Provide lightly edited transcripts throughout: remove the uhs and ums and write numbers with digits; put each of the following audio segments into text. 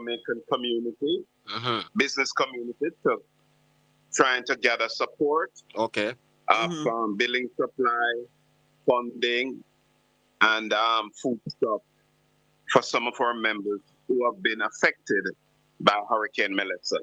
Jamaican community, business community, to trying to gather support Okay. from billing supply, funding, and food stuff for some of our members who have been affected by Hurricane Melissa.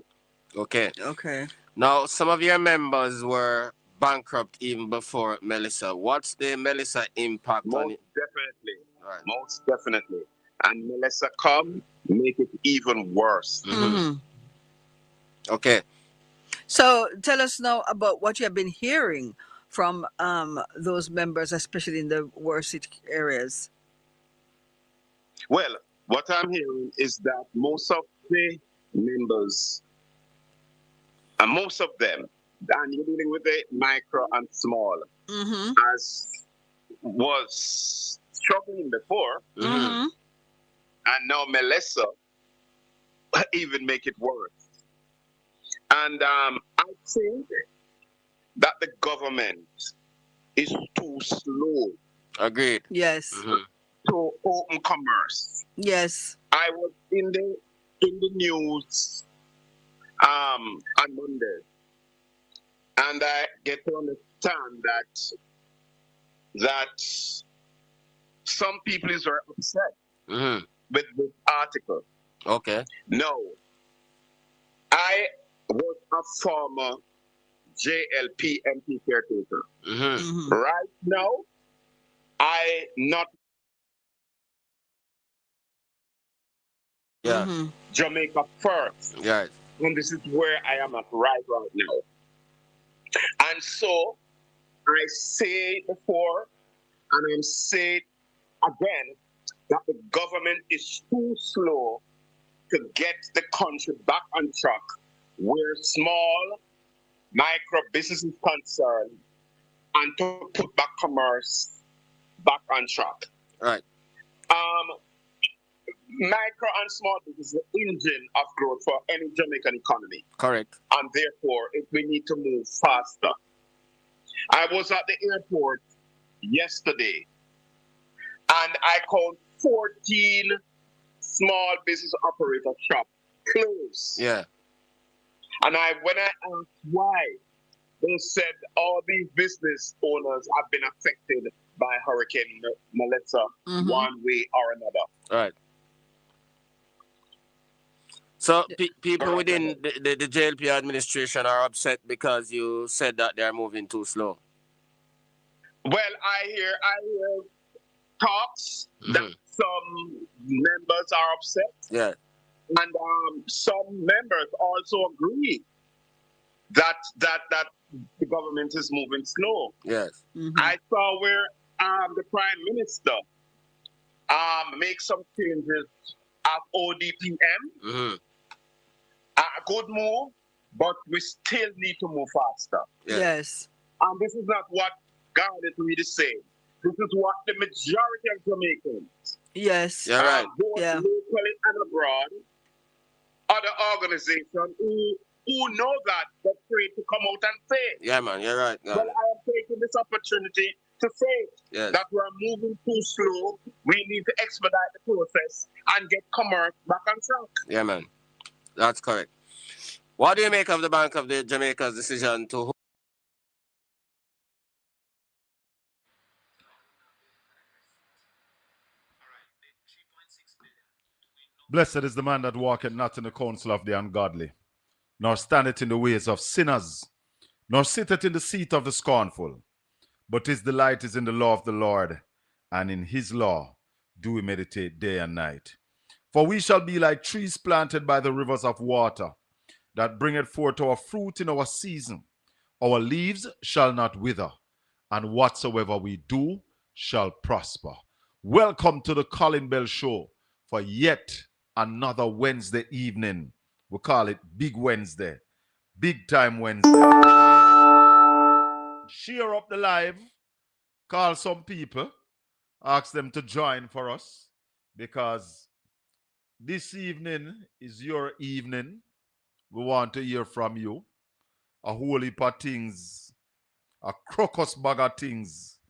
Okay. Okay. Now, some of your members were bankrupt even before Melissa. What's the Melissa impact on Most it? definitely. Right. Most definitely. And Melissa come, make it even worse. Okay. So tell us now about what you have been hearing from those members, especially in the worst hit areas. Well, what I'm hearing is that most of the members, and most of them, and you're dealing with the micro and small, as was struggling before, and now Melissa even make it worse. And I think that the government is too slow Agreed. Yes. to open commerce. Yes. I was in the news on Monday, and I get to understand that some people is very upset with this article. Okay. No, I was a former JLP MP caretaker. Right now, I not Jamaica first. Yeah. And this is where I am at right now. And so I say before, and I'm saying again, that the government is too slow to get the country back on track where small micro business is concerned, and to put back commerce back on track. Right. Micro and small business is the engine of growth for any Jamaican economy. Correct. And therefore, we need to move faster. I was at the airport yesterday, and I called 14 small business operator shop closed. Yeah. And when I asked why, they said all these business owners have been affected by Hurricane Melissa one way or another. Right. So people within the JLP administration are upset because you said that they're moving too slow. Well, I hear talks that some members are upset. Yeah. And some members also agree that the government is moving slow. Yes. I saw where the Prime Minister make some changes at ODPM. A good move, but we still need to move faster. Yes. And this is not what Garnet Reid is saying. This is what the majority of Jamaicans, yes, right, both locally and abroad, other organizations who know that they're free to come out and say it. Yeah, man, you're right. Well, I am taking this opportunity to say that we're moving too slow. We need to expedite the process and get commerce back on track. Yeah, man. That's correct. What do you make of the Bank of the Jamaica's decision to... Blessed is the man that walketh not in the counsel of the ungodly, nor standeth in the ways of sinners, nor sitteth in the seat of the scornful. But his delight is in the law of the Lord, and in his law do we meditate day and night. For we shall be like trees planted by the rivers of water, that bringeth forth our fruit in our season. Our leaves shall not wither, and whatsoever we do shall prosper. Welcome to the Colin Bell Show for yet another Wednesday evening. We call it Big Wednesday, Big Time Wednesday. Share up the live, call some people, ask them to join for us, because this evening is your evening. We want to hear from you. A whole heap of things, a crocus bag of things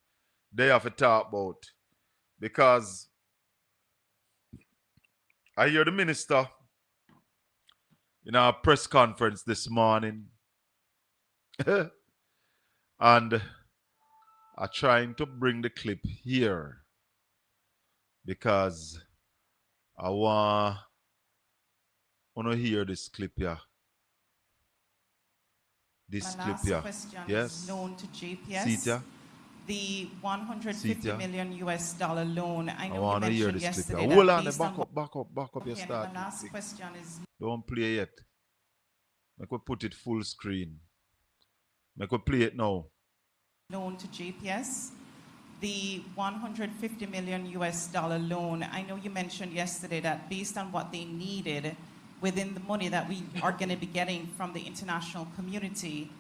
they have to talk about. Because I hear the minister in our press conference this morning. And I'm trying to bring the clip here because I want to hear this clip here. This My clip last here. question Yes. is known to JPS. See it here? The 150 here? million US dollar loan. I I know you want to hear mentioned this clip yesterday here. that Hold on, based back on up, back up, back up your okay, start. my last question is Don't play yet. Make we put it full screen. Make we play it now. known to JPS. The 150 million US dollar loan. I know you mentioned yesterday that based on what they needed within the money that we are going to be getting from the international community,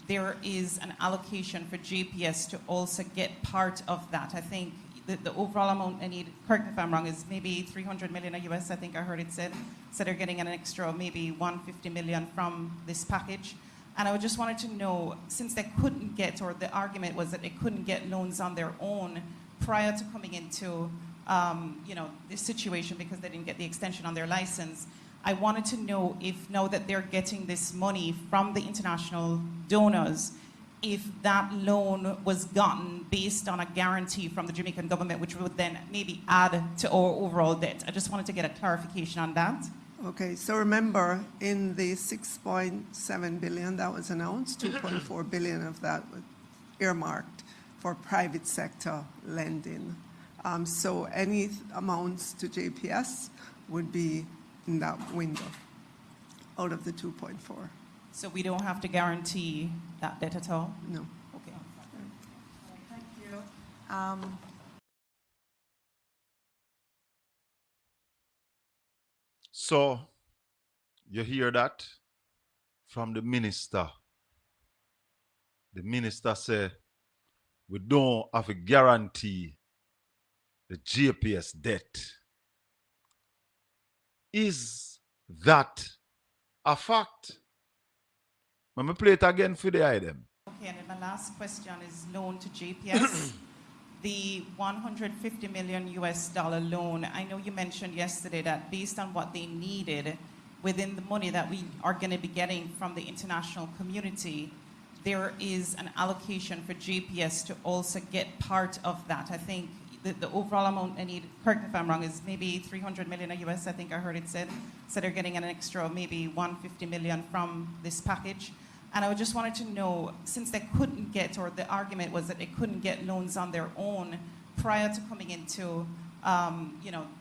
there is an allocation for JPS to also get part of that. I think the overall amount I need, correct me if I'm wrong, is maybe 300 million US, I think I heard it said. So they're getting an extra maybe 150 million from this package. And I just wanted to know, since they couldn't get, or the argument was that they couldn't get loans on their own prior to coming into this situation because they didn't get the extension on their license, I wanted to know if now that they're getting this money from the international donors, if that loan was gotten based on a guarantee from the Jamaican government, which would then maybe add to our overall debt. I just wanted to get a clarification on that. Okay, so remember, in the 6.7 billion that was announced, 2.4 billion of that was earmarked for private sector lending. So any amounts to JPS would be in that window out of the 2.4. So we don't have to guarantee that debt at all? No. Okay. Thank you. So, you hear that from the minister. The minister said, we don't have a guarantee the JPS debt. Is that a fact? Let me play it again for the item. Okay, and then my last question is loan to JPS. The 150 million US dollar loan. I know you mentioned yesterday that based on what they needed within the money that we are going to be getting from the international community, there is an allocation for JPS to also get part of that. I think the overall amount I need, correct me if I'm wrong, is maybe 300 million US, I think I heard it said. So they're getting an extra maybe 150 million from this package. And I just wanted to know, since they couldn't get, or the argument was that they couldn't get loans on their own prior to coming into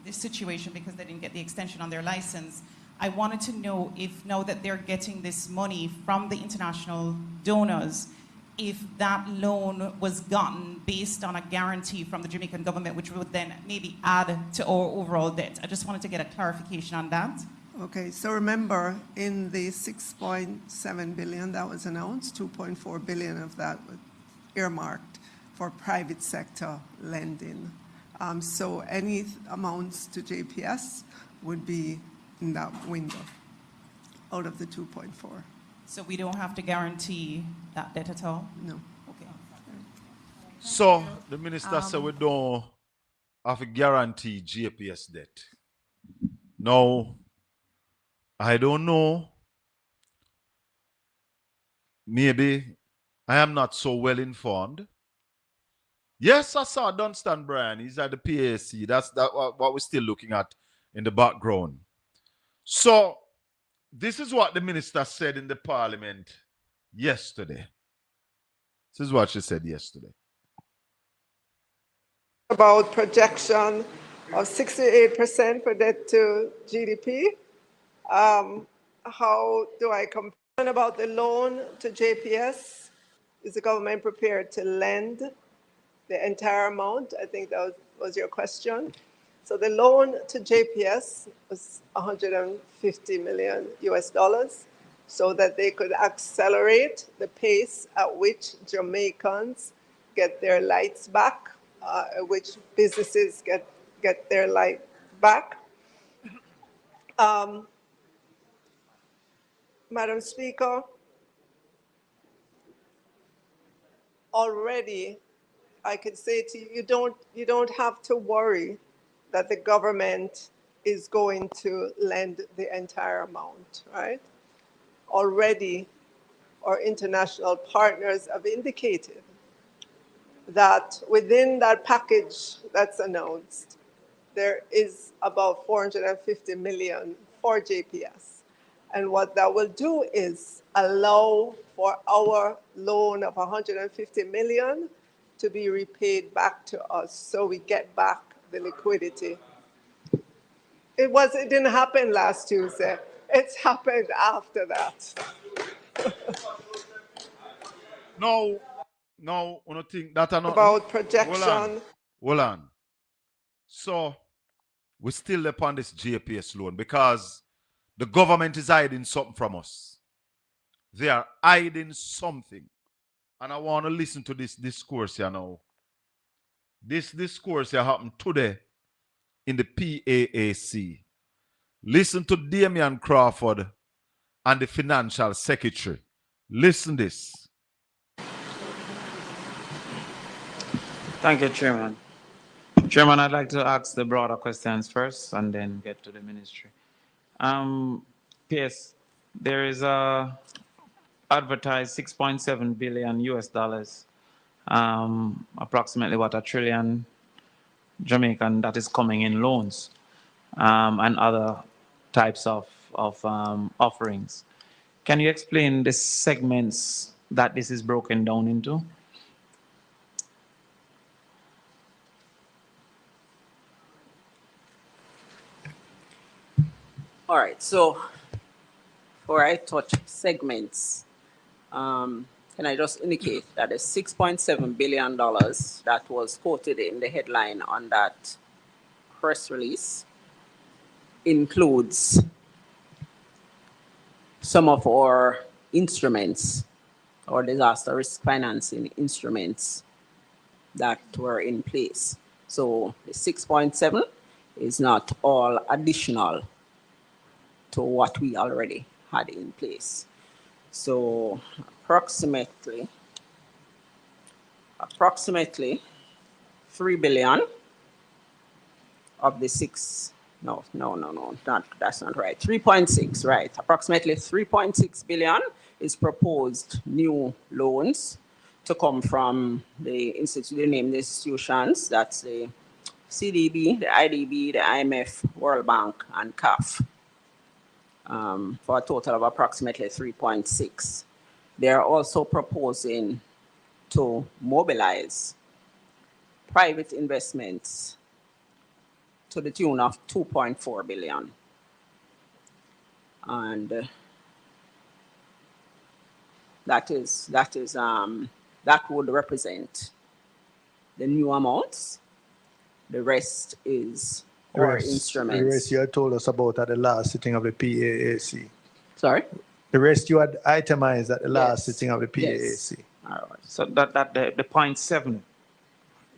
this situation because they didn't get the extension on their license, I wanted to know if now that they're getting this money from the international donors, if that loan was gotten based on a guarantee from the Jamaican government, which would then maybe add to our overall debt. I just wanted to get a clarification on that. Okay, so remember, in the 6.7 billion that was announced, 2.4 billion of that was earmarked for private sector lending. So any amounts to JPS would be in that window out of the 2.4. So we don't have to guarantee that debt at all? No. Okay. So the minister said we don't have a guarantee JPS debt. Now, I don't know. Maybe I am not so well informed. Yes, I saw Dunstan Brian. He's at the PAC. That's what we're still looking at in the background. So, this is what the minister said in the parliament yesterday. This is what she said yesterday. About projection of 68% for debt to GDP. How do I compare? About the loan to JPS, is the government prepared to lend the entire amount? I think that was your question. So the loan to JPS was 150 million US dollars so that they could accelerate the pace at which Jamaicans get their lights back, at which businesses get their light back. Madam Speaker, already I could say to you, you don't have to worry that the government is going to lend the entire amount, right? already our international partners have indicated that within that package that's announced, there is about 450 million for JPS. And what that will do is allow for our loan of 150 million to be repaid back to us, so we get back the liquidity. It didn't happen last Tuesday. It's happened after that. No, no, I don't think that or nothing. About projection. Hold on. So we still upon this JPS loan because the government is hiding something from us. They are hiding something. And I want to listen to this discourse here now. This discourse here happened today in the PAAC. Listen to Damian Crawford and the financial secretary. Listen this. Thank you, Chairman. Chairman, I'd like to ask the broader questions first and then get to the ministry. PS, there is a advertised 6.7 billion US dollars, approximately what, $1 trillion Jamaican, that is coming in loans and other types of offerings. Can you explain the segments that this is broken down into? All right, so before I touch segments, can I just indicate that the $6.7 billion that was quoted in the headline on that press release includes some of our instruments, or disaster risk financing instruments that were in place. So the 6.7 is not all additional to what we already had in place. So approximately 3 billion of the that's not right. 3.6, right. Approximately 3.6 billion is proposed new loans to come from the named institutions. That's the CDB, the IDB, the IMF, World Bank, and CAF. For a total of approximately 3.6. They are also proposing to mobilize private investments to the tune of 2.4 billion. And that would represent the new amounts. The rest is our instruments. The rest you had told us about at the last sitting of the PAAC. Sorry? The rest you had itemized at the last sitting of the PAAC. Yes. All right. So that the 0.7.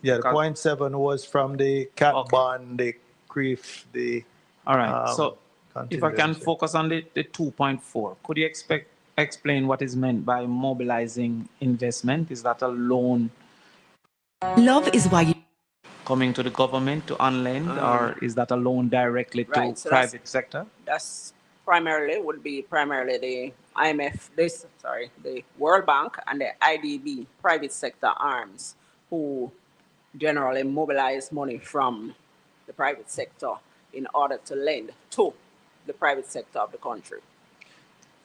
Yeah, the 0.7 was from the cat bond, the CRIF, the. All right. So if I can focus on the 2.4, could you explain what is meant by mobilizing investment? Is that a loan? Love is why you coming to the government to unlend, or is that a loan directly to private sector? That's would be primarily the IMF, the World Bank and the IDB, private sector arms, who generally mobilize money from the private sector in order to lend to the private sector of the country.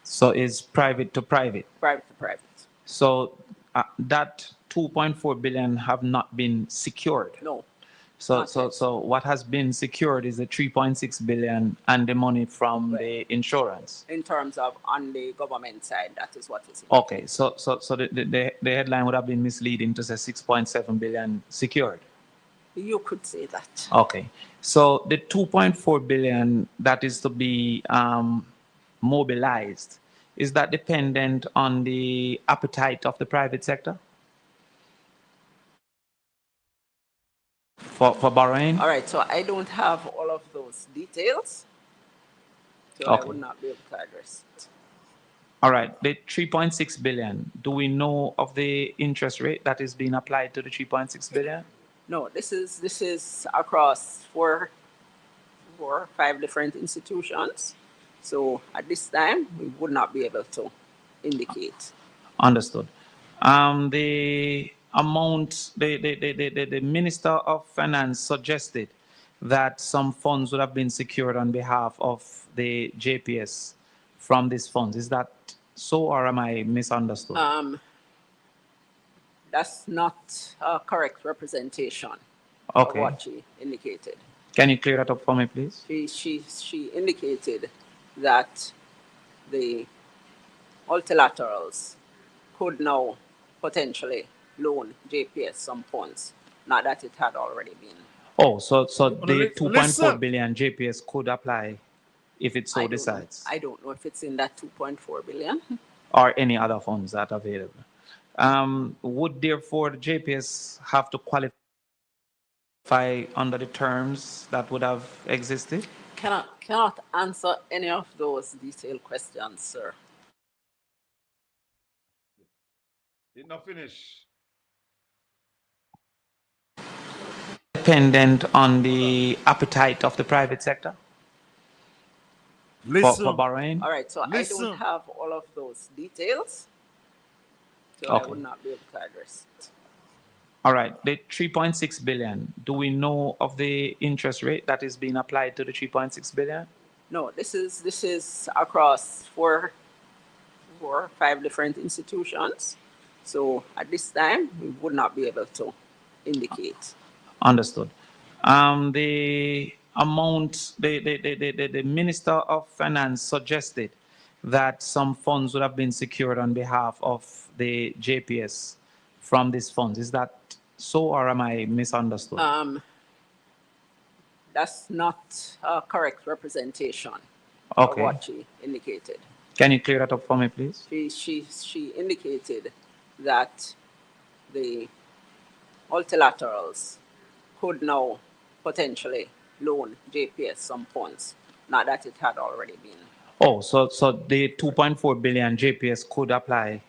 So it's private to private? Private to private. So that 2.4 billion have not been secured? No. So what has been secured is the 3.6 billion and the money from the insurance. In terms of on the government side, that is what is. Okay, so the headline would have been misleading to say 6.7 billion secured. You could say that. Okay, so the 2.4 billion that is to be mobilized, is that dependent on the appetite of the private sector for borrowing? All right, so I don't have all of those details, so okay. I would not be able to address it. All right, the 3.6 billion, do we know of the interest rate that is being applied to the 3.6 billion? No, this is across four or five different institutions. So at this time, we would not be able to indicate. Understood. The amount, the Minister of Finance suggested that some funds would have been secured on behalf of the JPS from these funds. Is that so, or am I misunderstood? That's not a correct representation Okay. of what she indicated. Can you clear that up for me, please? She indicated that the multilaterals could now potentially loan JPS some funds, not that it had already been. Oh, so the 2.4 Listen. billion JPS could apply if it so decides, I don't know if it's in that 2.4 billion. or any other funds that are available. Would therefore the JPS have to qualify under the terms that would have existed? Cannot answer any of those detailed questions, sir. Did not finish. Dependent on the appetite of the private sector for borrowing? All right, so I don't have all of those details, so I would not be able to address it. All right, the 3.6 billion, do we know of the interest rate that is being applied to the 3.6 billion? No, this is across four or five different institutions. So at this time, we would not be able to indicate. Understood. The amount, the Minister of Finance suggested that some funds would have been secured on behalf of the JPS from these funds. Is that so, or am I misunderstood? That's not a correct representation Okay. of what she indicated. Can you clear that up for me, please? She indicated that the multilaterals could now potentially loan JPS some funds, not that it had already been. Oh, so the 2.4 billion JPS could apply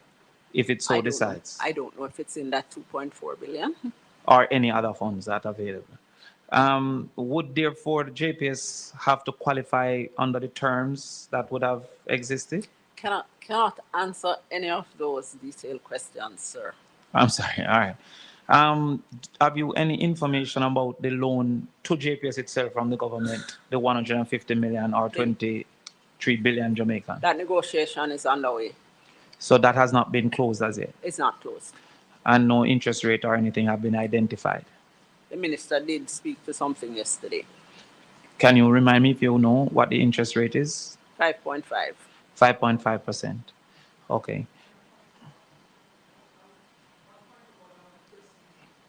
if it so decides, I don't know if it's in that 2.4 billion. or any other funds that are available. Would therefore the JPS have to qualify under the terms that would have existed? Cannot answer any of those detailed questions, sir. I'm sorry. All right. Have you any information about the loan to JPS itself from the government, the 150 million or 23 billion Jamaican? That negotiation is underway. So that has not been closed as yet? It's not closed. And no interest rate or anything have been identified? The minister did speak to something yesterday. Can you remind me if you know what the interest rate is? 5.5. 5.5%. Okay.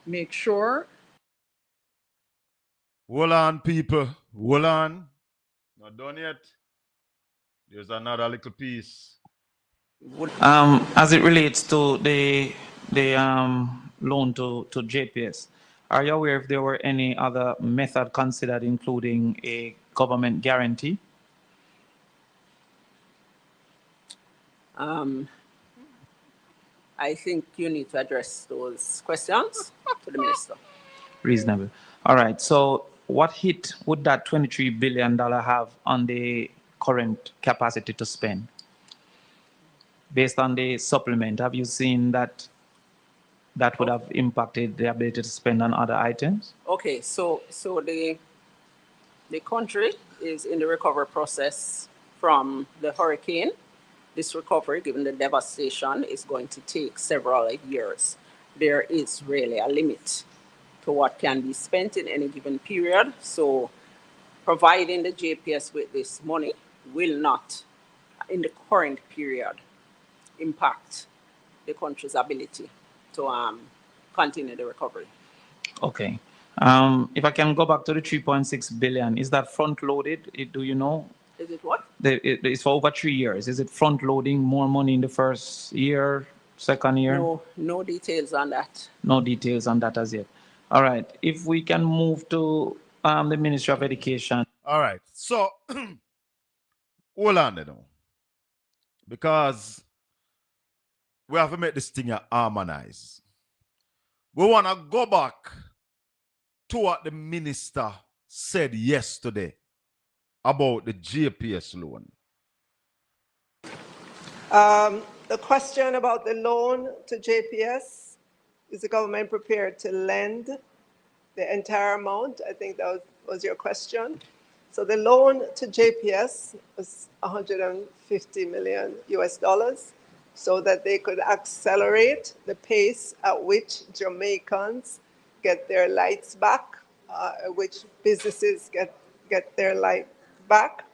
Make sure. Hold on, people. Hold on. Not done yet. There's another little piece. As it relates to the loan to JPS, are you aware if there were any other method considered, including a government guarantee? I think you need to address those questions to the minister. Reasonable. All right. So what hit would that $23 billion have on the current capacity to spend? Based on the supplement, have you seen that would have impacted the ability to spend on other items? Okay, so the country is in the recovery process from the hurricane. This recovery, given the devastation, is going to take several years. There is really a limit to what can be spent in any given period. So providing the JPS with this money will not, in the current period, impact the country's ability to continue the recovery. Okay. If I can go back to the 3.6 billion, is that front loaded? Do you know? Is it what? It's for over 3 years. Is it front loading more money in the first year, second year? No details on that. No details on that as yet. All right. If we can move to the Ministry of Education. All right. So, hold on there now. Because we have to make this thing harmonize. We want to go back to what the minister said yesterday about the JPS loan. The question about the loan to JPS, is the government prepared to lend the entire amount? I think that was your question. So the loan to JPS was 150 million US dollars so that they could accelerate the pace at which Jamaicans get their lights back, at which businesses get their light back.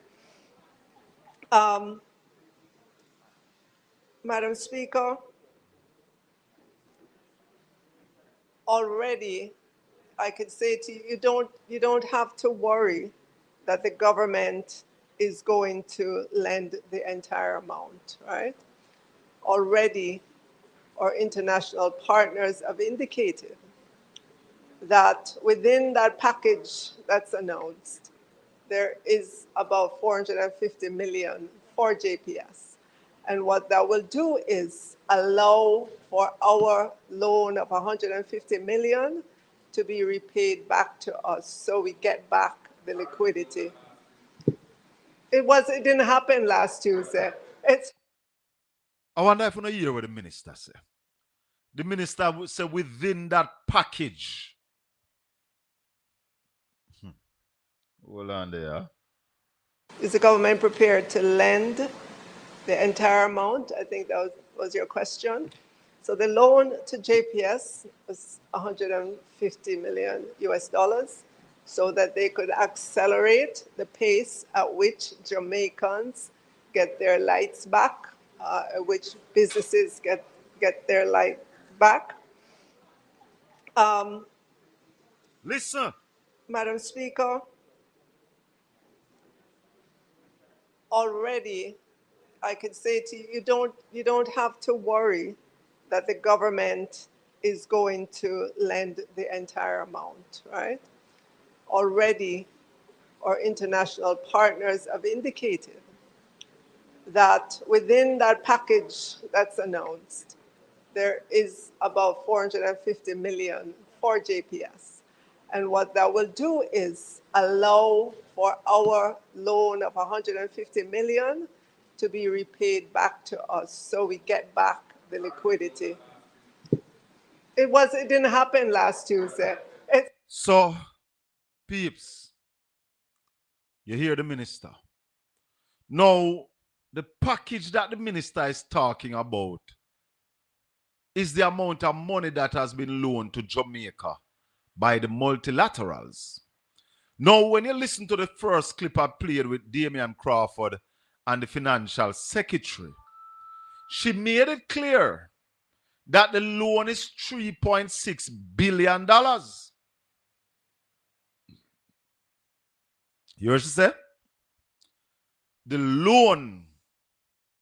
Madam Speaker, already I could say to you, you don't have to worry that the government is going to lend the entire amount, right? Already our international partners have indicated that within that package that's announced, there is about 450 million for JPS. And what that will do is allow for our loan of 150 million to be repaid back to us so we get back the liquidity. It didn't happen last Tuesday. I wonder if you know hear what the minister said. The minister said within that package. Hold on there. Is the government prepared to lend the entire amount? I think that was your question. So the loan to JPS was 150 million US dollars so that they could accelerate the pace at which Jamaicans get their lights back, at which businesses get their light back. Listen. Madam Speaker, already I could say to you, you don't have to worry that the government is going to lend the entire amount, right? Already our international partners have indicated that within that package that's announced, there is about 450 million for JPS. And what that will do is allow for our loan of 150 million to be repaid back to us so we get back the liquidity. It didn't happen last Tuesday. So, peeps, you hear the minister. Now, the package that the minister is talking about is the amount of money that has been loaned to Jamaica by the multilaterals. Now, when you listen to the first clip I played with Damian Crawford and the financial secretary, she made it clear that the loan is $3.6 billion. You hear what she said? The loan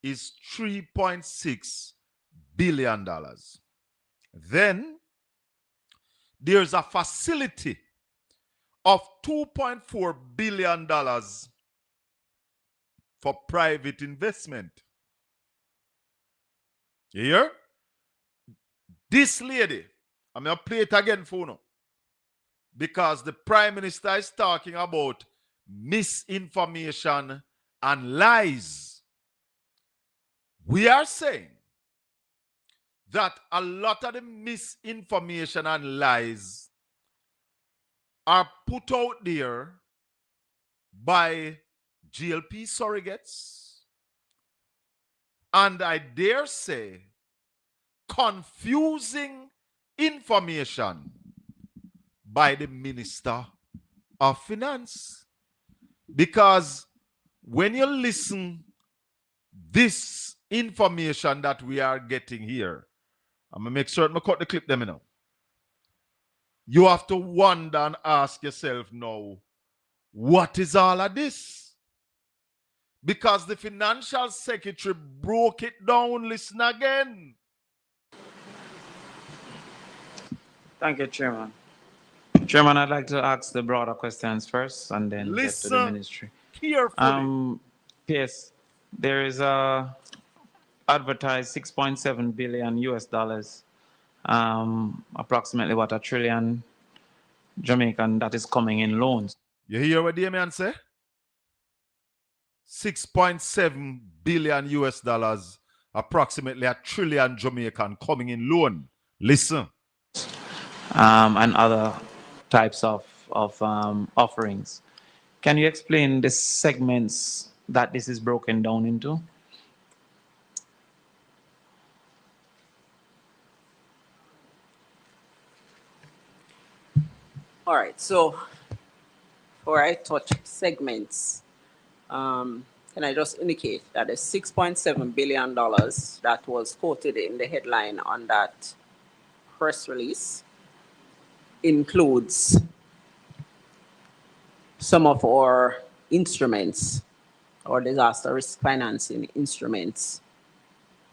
is $3.6 billion. Then there's a facility of $2.4 billion for private investment. You hear? This lady, I'm going to play it again for you, because the Prime Minister is talking about misinformation and lies. We are saying that a lot of the misinformation and lies are put out there by GLP surrogates, and I dare say confusing information by the Minister of Finance. Because when you listen this information that we are getting here, I'm going to make sure I cut the clip them now. You have to wonder and ask yourself now, what is all of this? Because the financial secretary broke it down. Listen again. Thank you, Chairman. Chairman, I'd like to ask the broader questions first and then get to the ministry. Carefully. PS, there is a advertised 6.7 billion US dollars, approximately what, $1 trillion Jamaican that is coming in loans. You hear what Damian say? 6.7 billion US dollars approximately $1 trillion Jamaican coming in loan. Listen. And other types of offerings. Can you explain the segments that this is broken down into? All right, so before I touch segments, can I just indicate that the $6.7 billion that was quoted in the headline on that press release includes some of our instruments or disaster risk financing instruments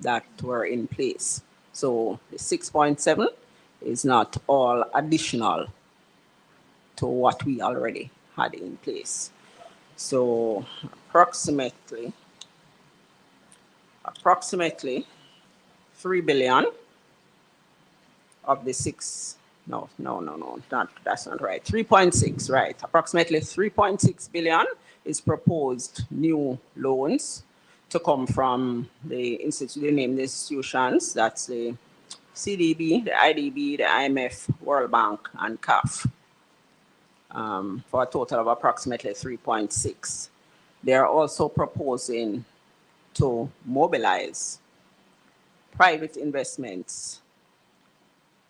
that were in place. So the 6.7 is not all additional to what we already had in place. So approximately 3 billion of the that's not right. 3.6, right. Approximately 3.6 billion is proposed new loans to come from the named institutions. That's the CDB, the IDB, the IMF, World Bank, and CAF. For a total of approximately 3.6. They are also proposing to mobilize private investments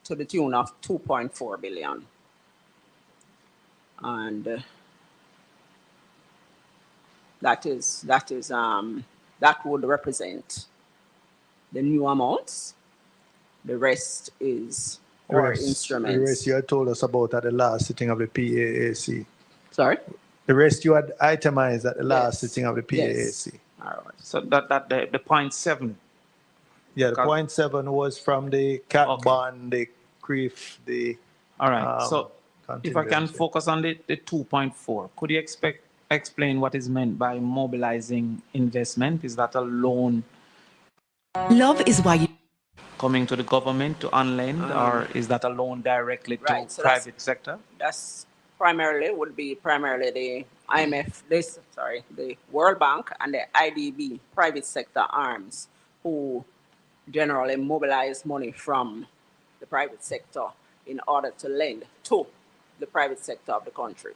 to the tune of 2.4 billion. And that would represent the new amounts. The rest is our instruments. The rest you had told us about at the last sitting of the PAAC. Sorry? The rest you had itemized at the last sitting of the PAAC. Yes. All right. So that the 0.7. Yeah, the 0.7 was from the cat bond, the CRIF, the. All right. So if I can focus on the 2.4, could you explain what is meant by mobilizing investment? Is that a loan? Love is why you coming to the government to unlend, or is that a loan directly to private sector? That's would be primarily the IMF, the World Bank and the IDB private sector arms who generally mobilize money from the private sector in order to lend to the private sector of the country.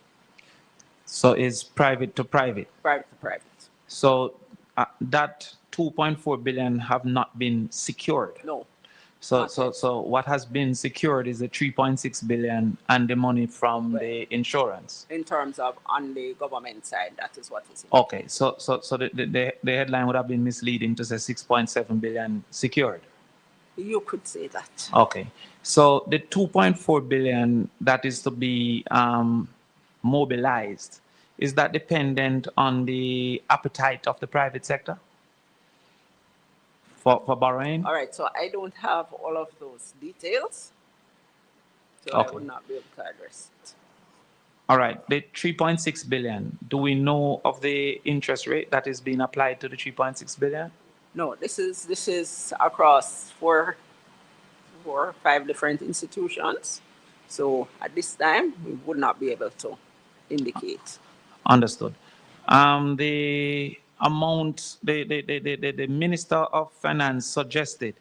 So it's private to private? Private to private. So that 2.4 billion have not been secured? No. So what has been secured is the 3.6 billion and the money from the insurance. In terms of on the government side, that is what is. Okay, so the headline would have been misleading to say 6.7 billion secured. You could say that. Okay, so the 2.4 billion that is to be mobilized, is that dependent on the appetite of the private sector for borrowing? All right, so I don't have all of those details, so okay. I would not be able to address it. All right, the 3.6 billion, do we know of the interest rate that is being applied to the 3.6 billion? No, this is across four or five different institutions. So at this time, we would not be able to indicate. Understood. The amount, the Minister of Finance suggested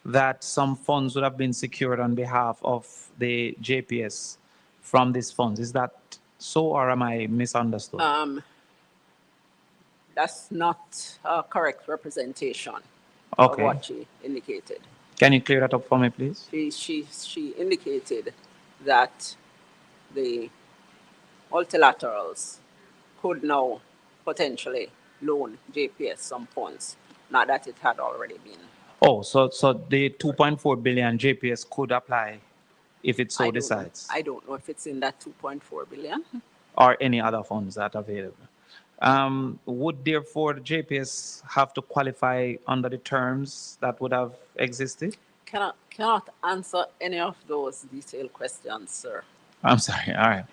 that some funds would have been secured on behalf of the JPS from these funds. Is that so, or am I misunderstood? That's not a correct representation okay. of what she indicated. Can you clear that up for me, please? She indicated that the multilaterals could now potentially loan JPS some funds, not that it had already been. Oh, so the 2.4 billion JPS could apply if it so decides? I don't know if it's in that 2.4 billion. Or any other funds that are available. Would therefore the JPS have to qualify under the terms that would have existed? Cannot answer any of those detailed questions, sir. I'm sorry. All right.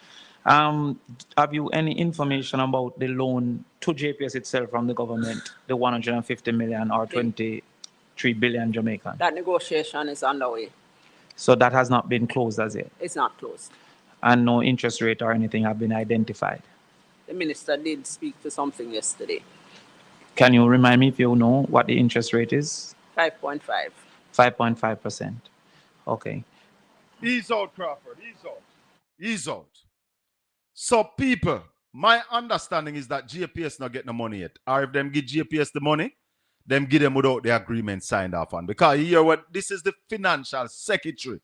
Have you any information about the loan to JPS itself from the government, the 150 million or 23 billion Jamaican? That negotiation is underway. So that has not been closed as yet? It's not closed. And no interest rate or anything have been identified? The minister did speak to something yesterday. Can you remind me if you know what the interest rate is? 5.5. 5.5%. Okay. Ease out, Crawford. Ease out. Ease out. So, people, my understanding is that JPS not getting the money yet. Or if them give JPS the money, them give them without the agreement signed off on. Because here, what this is the financial secretary.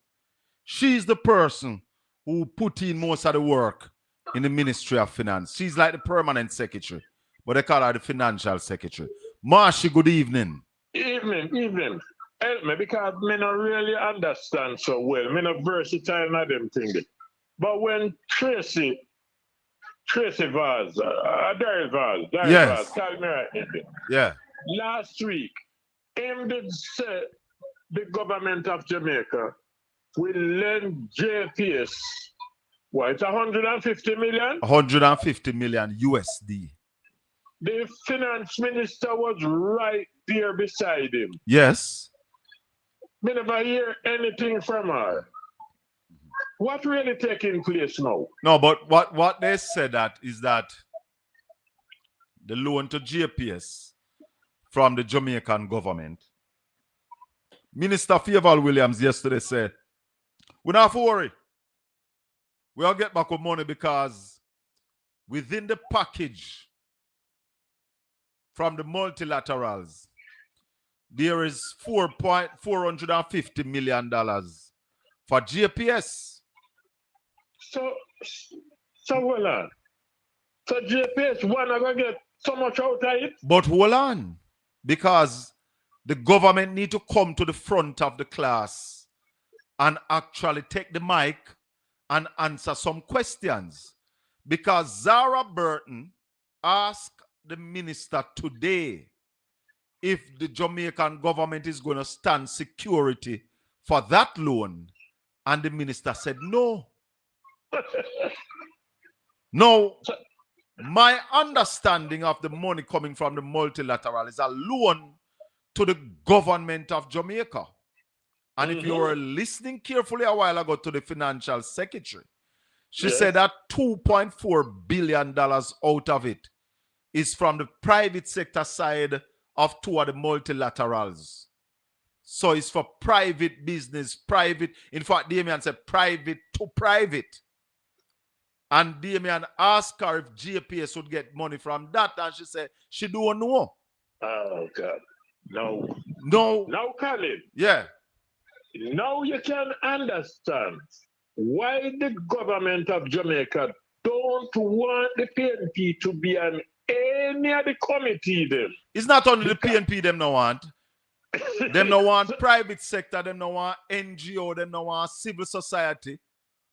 She's the person who put in most of the work in the Ministry of Finance. She's like the permanent secretary, but they call her the financial secretary. Marshy, good evening. Evening. Help me because me not really understand so well. Me not versatile in them things. But when Tracy Vaz, Daryl Vaz, called me right here. Yeah. Last week, him did say the government of Jamaica will lend JPS, what, it's 150 million? 150 million USD. The finance minister was right there beside him. Yes. Me never hear anything from her. What really taking place now? No, but what they said that is that the loan to JPS from the Jamaican government. Minister Favour Williams yesterday said, we don't have to worry. We'll get back our money because within the package from the multilaterals, there is $450 million for JPS. So hold on. So JPS one are gonna get so much out of it? But hold on. Because the government need to come to the front of the class and actually take the mic and answer some questions. Because Zara Burton asked the minister today if the Jamaican government is going to stand security for that loan. And the minister said no. No. My understanding of the money coming from the multilateral is a loan to the government of Jamaica. And if you were listening carefully a while ago to the financial secretary, she said that $2.4 billion out of it is from the private sector side of two of the multilaterals. So it's for private business, private. In fact, Damien said private to private. And Damien asked her if JPS would get money from that. And she said she don't know. Oh, God. No. No, Colin. Yeah. Now you can understand why the government of Jamaica don't want the PNP to be on any of the committee then. It's not only the PNP them no want. Them no want private sector, them no want NGO, them no want civil society.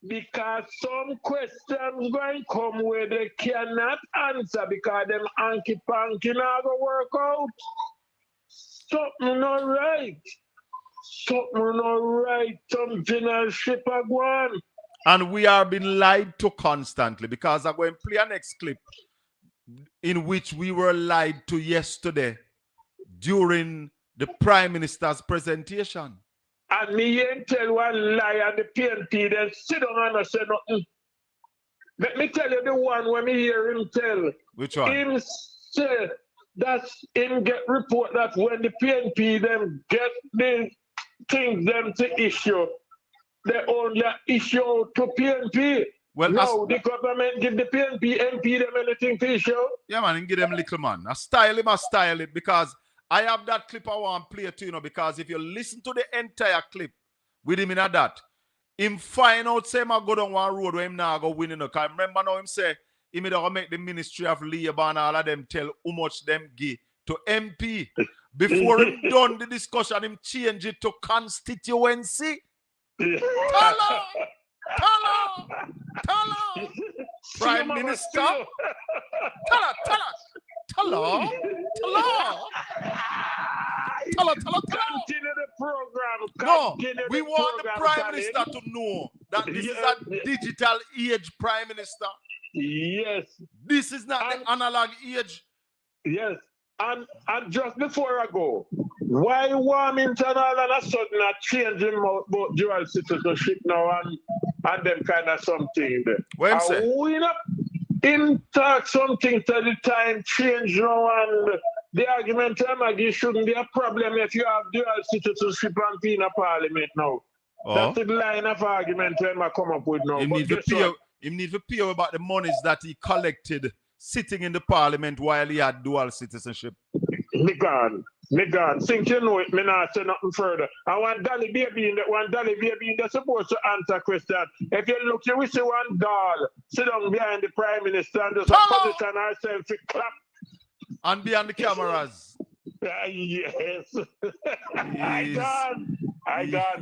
Because some questions going come where they cannot answer because them hanky-panky not going to work out. Something not right. Some generalship are going. And we are being lied to constantly because I'm going to play a next clip in which we were lied to yesterday during the Prime Minister's presentation. And me ain't tell one lie and the PNP then sit down and say nothing. Let me tell you the one when me hear him tell. Which one? Him say that him get report that when the PNP them get the things them to issue, they only issue to PNP. Well, now the government give the PNP MP them anything to issue. Yeah, man, and give them little man. I style it because I have that clip I want to play to you, because if you listen to the entire clip with him in that, him find out say I go down one road where him now go winning. Because remember now him say he may make the Ministry of Labor and all of them tell how much them give to MP. Before him done the discussion, him change it to constituency. Tell her. Prime Minister. Tell her. Continue the program. No, we want the Prime Minister to know that this is a digital age Prime Minister. Yes. This is not the analog age. Yes. And just before I go, why Warmington all of a sudden are changing about dual citizenship now and them kind of something there? What him say? We not him talk something to the time change now and the argument I'm making shouldn't be a problem if you have dual citizenship and be in a parliament now. That's the line of argument when I come up with now. He need to pay about the monies that he collected sitting in the parliament while he had dual citizenship. Me gone. Think you know it, me not say nothing further. I want Dolly Baby in they're supposed to answer question. If you look, you will see one doll sit down behind the Prime Minister and just position herself to clap. And behind the cameras. Yes. I gone,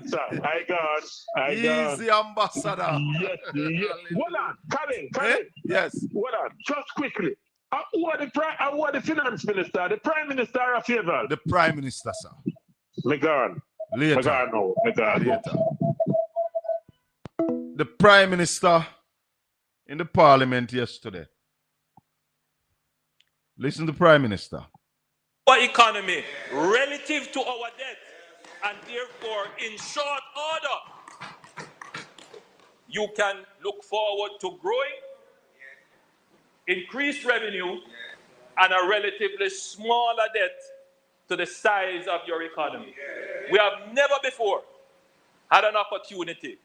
sir. I gone. Easy, ambassador. Yes. Hold on, Colin. Yes. Hold on, just quickly. Who are the finance minister? The prime minister or favor? The prime minister, sir. Me gone. Later. Me gone. Later. The prime minister in the parliament yesterday. Listen to the prime minister. Our economy relative to our debt, and therefore in short order you can look forward to growing, increased revenue, and a relatively smaller debt to the size of your economy. We have never before had an opportunity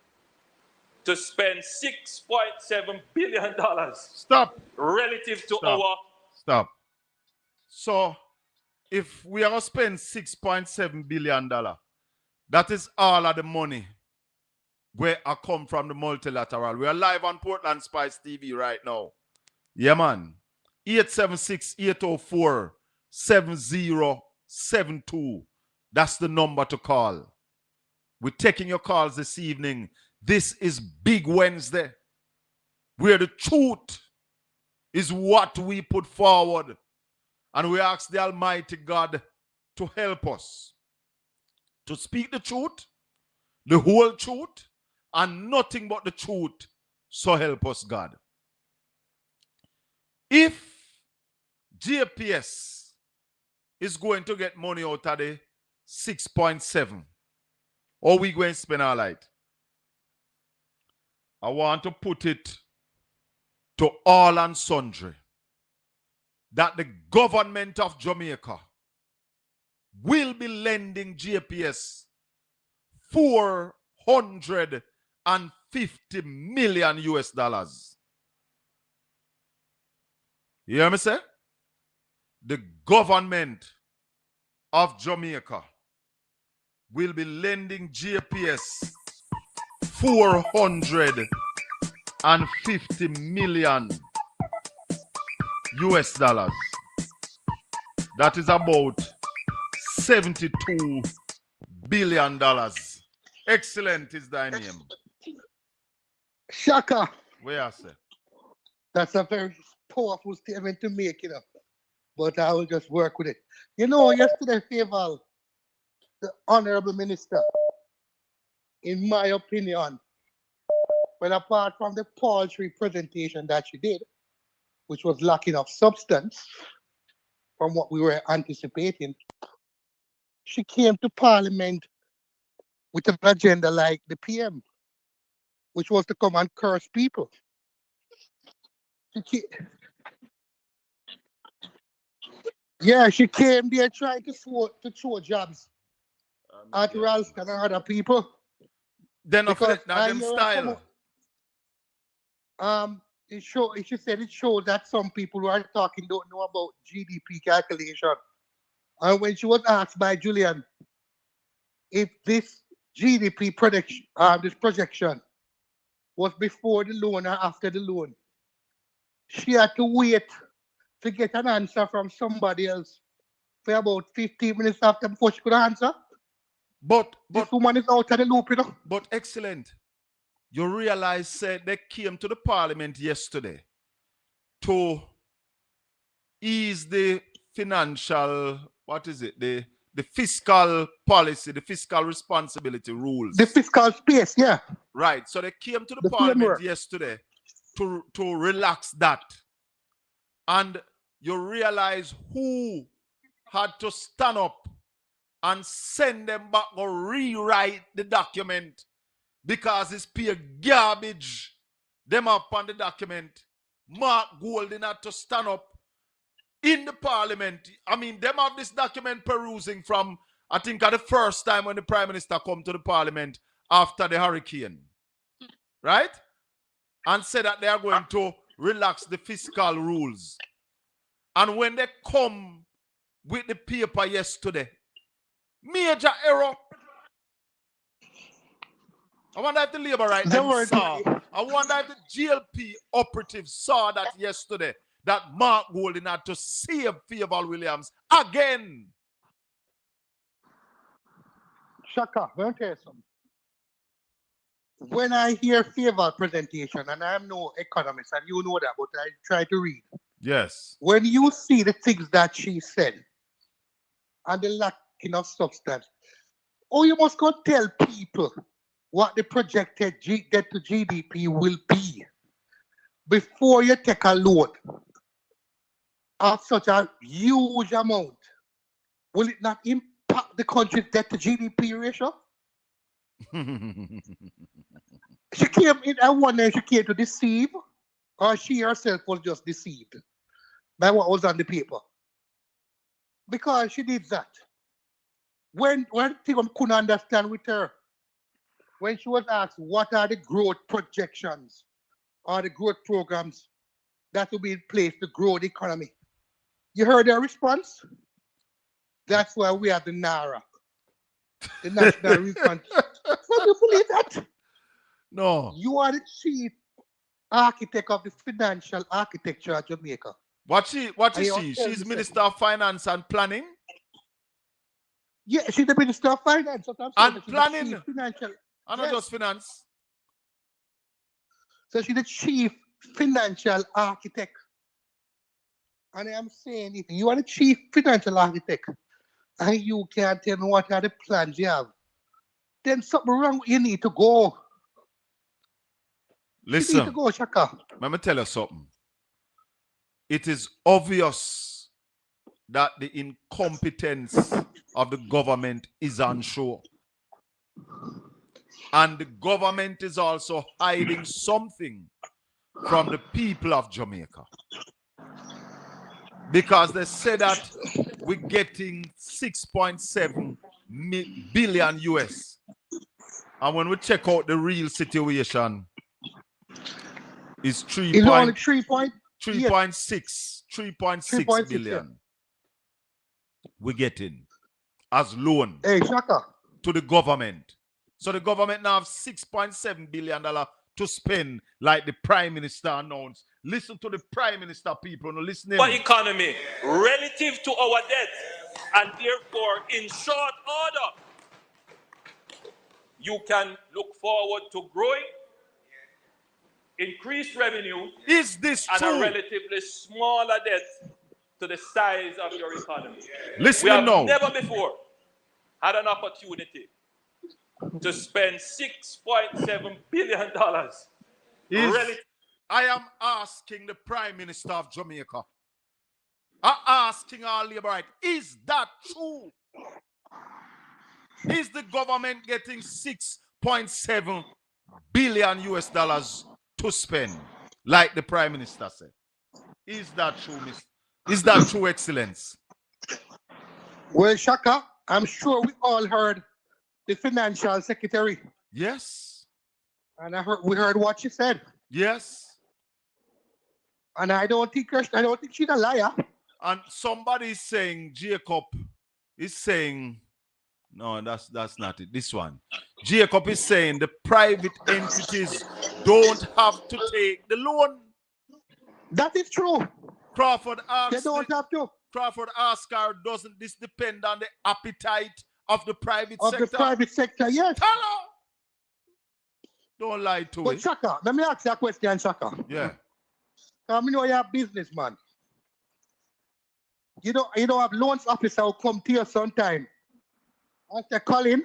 to spend $6.7 billion relative to our... Stop. So, if we are going to spend $6.7 billion, that is all of the money where I come from the multilateral. We are live on Portland Spice TV right now. Yeah, man. 876-804-7072. That's the number to call. We're taking your calls this evening. This is Big Wednesday, where the truth is what we put forward. And we ask the Almighty God to help us to speak the truth, the whole truth, and nothing but the truth. So help us, God. If JPS is going to get money out of the 6.7, or we going to spend our light, I want to put it to all and sundry that the government of Jamaica will be lending JPS $450 million US. You hear me say? The government of Jamaica will be lending JPS $450 million US. That is about $72 billion. Excellent is thy name. Shaka. Where I say? That's a very powerful statement to make, but I will just work with it. Yesterday, Faval, the Honorable Minister, in my opinion, well, apart from the paltry presentation that she did, which was lacking of substance from what we were anticipating, she came to Parliament with an agenda like the PM, which was to come and curse people. She came there trying to throw jobs at Ralston and other people. Then of them style. She said it shows that some people who are talking don't know about GDP calculation. And when she was asked by Julian if this GDP prediction, this projection was before the loan or after the loan, she had to wait to get an answer from somebody else for about 15 minutes after before she could answer. But this woman is out of the loop, But excellent. You realize said they came to the Parliament yesterday to ease the financial, the fiscal policy, the fiscal responsibility rules. The fiscal space, yeah. Right. So they came to the Parliament yesterday to relax that. And you realize who had to stand up and send them back or rewrite the document because it's pure garbage. Them up on the document. Mark Golding had to stand up in the parliament. I mean, them have this document perusing from, I think, at the first time when the Prime Minister come to the parliament after the hurricane. Right? And said that they are going to relax the fiscal rules. And when they come with the paper yesterday, major error. I wonder if the Labour right them saw. I wonder if the GLP operatives saw that yesterday, that Mark Golding had to save Favour Williams again. Shaka, let me tell you something. When I hear Favour presentation, and I'm no economist, and you know that, but I try to read. Yes. When you see the things that she said, and the lacking of substance, you must go tell people what the projected debt to GDP will be before you take a loan of such a huge amount. Will it not impact the country's debt to GDP ratio? She came in, I wonder if she came to deceive, or she herself was just deceived by what was on the paper. Because she did that. One thing I couldn't understand with her, when she was asked what are the growth projections or the growth programs that will be in place to grow the economy. You heard her response? That's why we have the NARA, the National Refund. Can you believe that? No. You are the chief architect of the financial architecture of Jamaica. What is she? She's Minister of Finance and Planning? Yeah, she's the Minister of Finance. And Planning. Financial. And not just finance. So she's the chief financial architect. And I'm saying, if you are the chief financial architect and you can't tell me what are the plans you have, then something wrong. You need to go. Listen, you need to go, Shaka. Let me tell you something. It is obvious that the incompetence of the government is on show. And the government is also hiding something from the people of Jamaica. Because they say that we're getting 6.7 billion US. And when we check out the real situation, it's 3.6 billion. We're getting as loan to the government. So the government now have $6.7 billion to spend, like the Prime Minister announced. Listen to the Prime Minister, people. No, listen to our economy relative to our debt, and therefore, in short order, you can look forward to growing, increased revenue, is this and true? a relatively smaller debt to the size of your economy. Listen we have now. never before had an opportunity to spend $6.7 billion. I am asking the Prime Minister of Jamaica. I'm asking our Labour right, is that true? Is the government getting 6.7 billion US dollars to spend, like the Prime Minister said? Is that true, Miss? Is that true, Excellence? Well, Shaka, I'm sure we all heard the Financial Secretary. Yes. And we heard what she said. Yes. And I don't think she's a liar. And somebody is saying, Jacob is saying, no, that's not it. This one. Jacob is saying the private entities don't have to take the loan. That is true. Crawford asked, they don't have to. Crawford asked her, doesn't this depend on the appetite of the private sector? Of the private sector, yes. Tell her. Don't lie to but it. But Shaka, let me ask you a question, Shaka. Yeah. I know you're a businessman. You don't have loans officer who come to you sometime and say, Colin,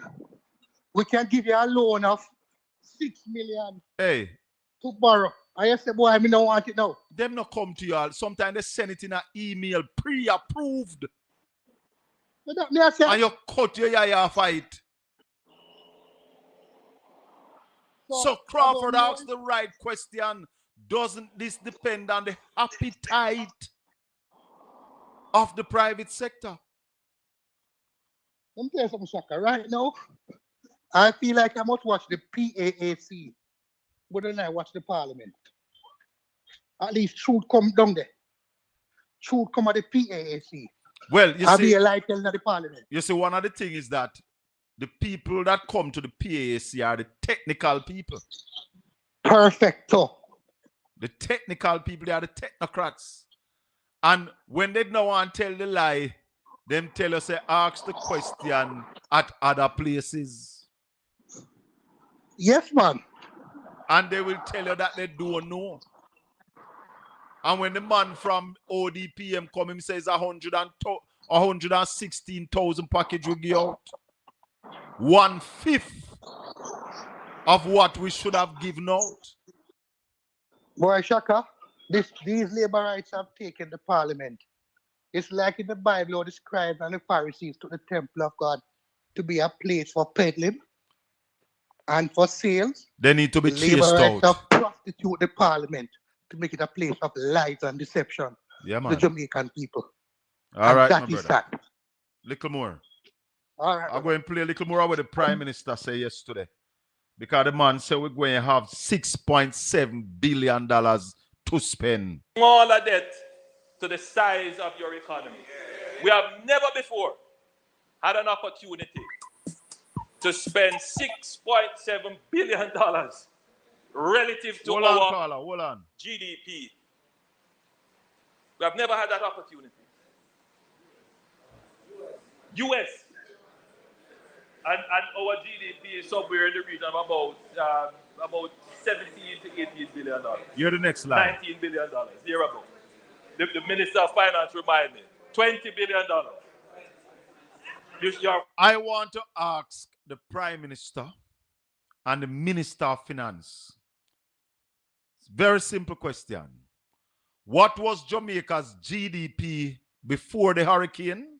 we can give you a loan of 6 million. Hey. To borrow. I say, boy, I don't want it now. Them not come to you all. Sometimes they send it in an email pre-approved. And you cut your yaya fight. So Crawford asked the right question. Doesn't this depend on the appetite of the private sector. Let me tell you something, Shaka. Right now, I feel like I must watch the PAAC more than I watch the Parliament. At least truth come down there. Truth come at the PAAC. Well, you I'll see, be a light in the Parliament. you see, one of the things is that the people that come to the PAAC are the technical people. Perfecto. The technical people, they are the technocrats. And when they don't want to tell the lie, them tell us, ask the question at other places. Yes, man. And they will tell you that they don't know. And when the man from ODPM come, him says 116,000 package will give out. 1/5 of what we should have given out. Boy, Shaka, these labor rights have taken the Parliament. It's like in the Bible, the scribes and the Pharisees took the temple of God to be a place for peddling and for sales. They need to be labor chased rights out. have prostitute the Parliament to make it a place of lies and deception Yeah, to man. the Jamaican people. All and right, that my is brother. sad. Little more. All right. I'm going to play a little more of what the Prime Minister said yesterday. Because the man said we're going to have $6.7 billion to spend. Smaller debt to the size of your economy. We have never before had an opportunity to spend $6.7 billion relative to Hold our on, caller, hold on. GDP. We have never had that opportunity. US. And our GDP is somewhere in the region of about 17 to 18 billion dollars. You're the next line. $19 billion, thereabout. The Minister of Finance reminded me, $20 billion. I want to ask the Prime Minister and the Minister of Finance. Very simple question. What was Jamaica's GDP before the hurricane?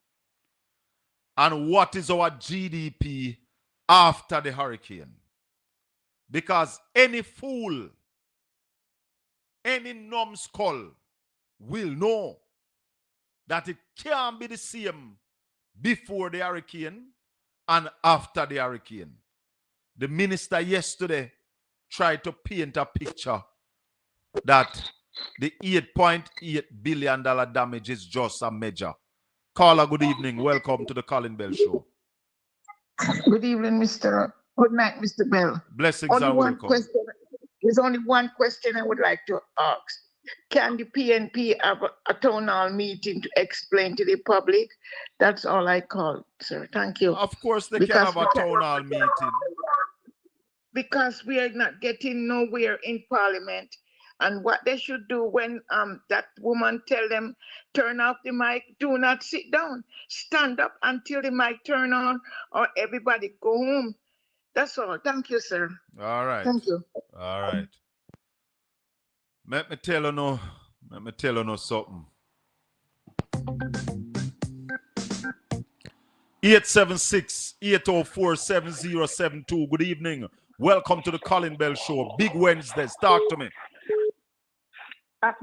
And what is our GDP after the hurricane? Because any fool, any numbskull will know that it can't be the same before the hurricane and after the hurricane. The minister yesterday tried to paint a picture that the $8.8 billion damage is just a measure. Caller, good evening. Welcome to the Colin Bell Show. Good evening, Mr. Good night, Mr. Bell. Blessings Only and one welcome. question. There's only one question I would like to ask. Can the PNP have a town hall meeting to explain to the public? That's all I call, sir. Thank you. Of course they can have a town hall meeting. Because we are not getting nowhere in Parliament. And what they should do when that woman tell them, turn off the mic, do not sit down. Stand up until the mic turn on or everybody go home. That's all. Thank you, sir. All right. Thank you. All right. Let me tell you something. 876-804-7072. Good evening. Welcome to the Colin Bell Show. Big Wednesdays. Talk to me.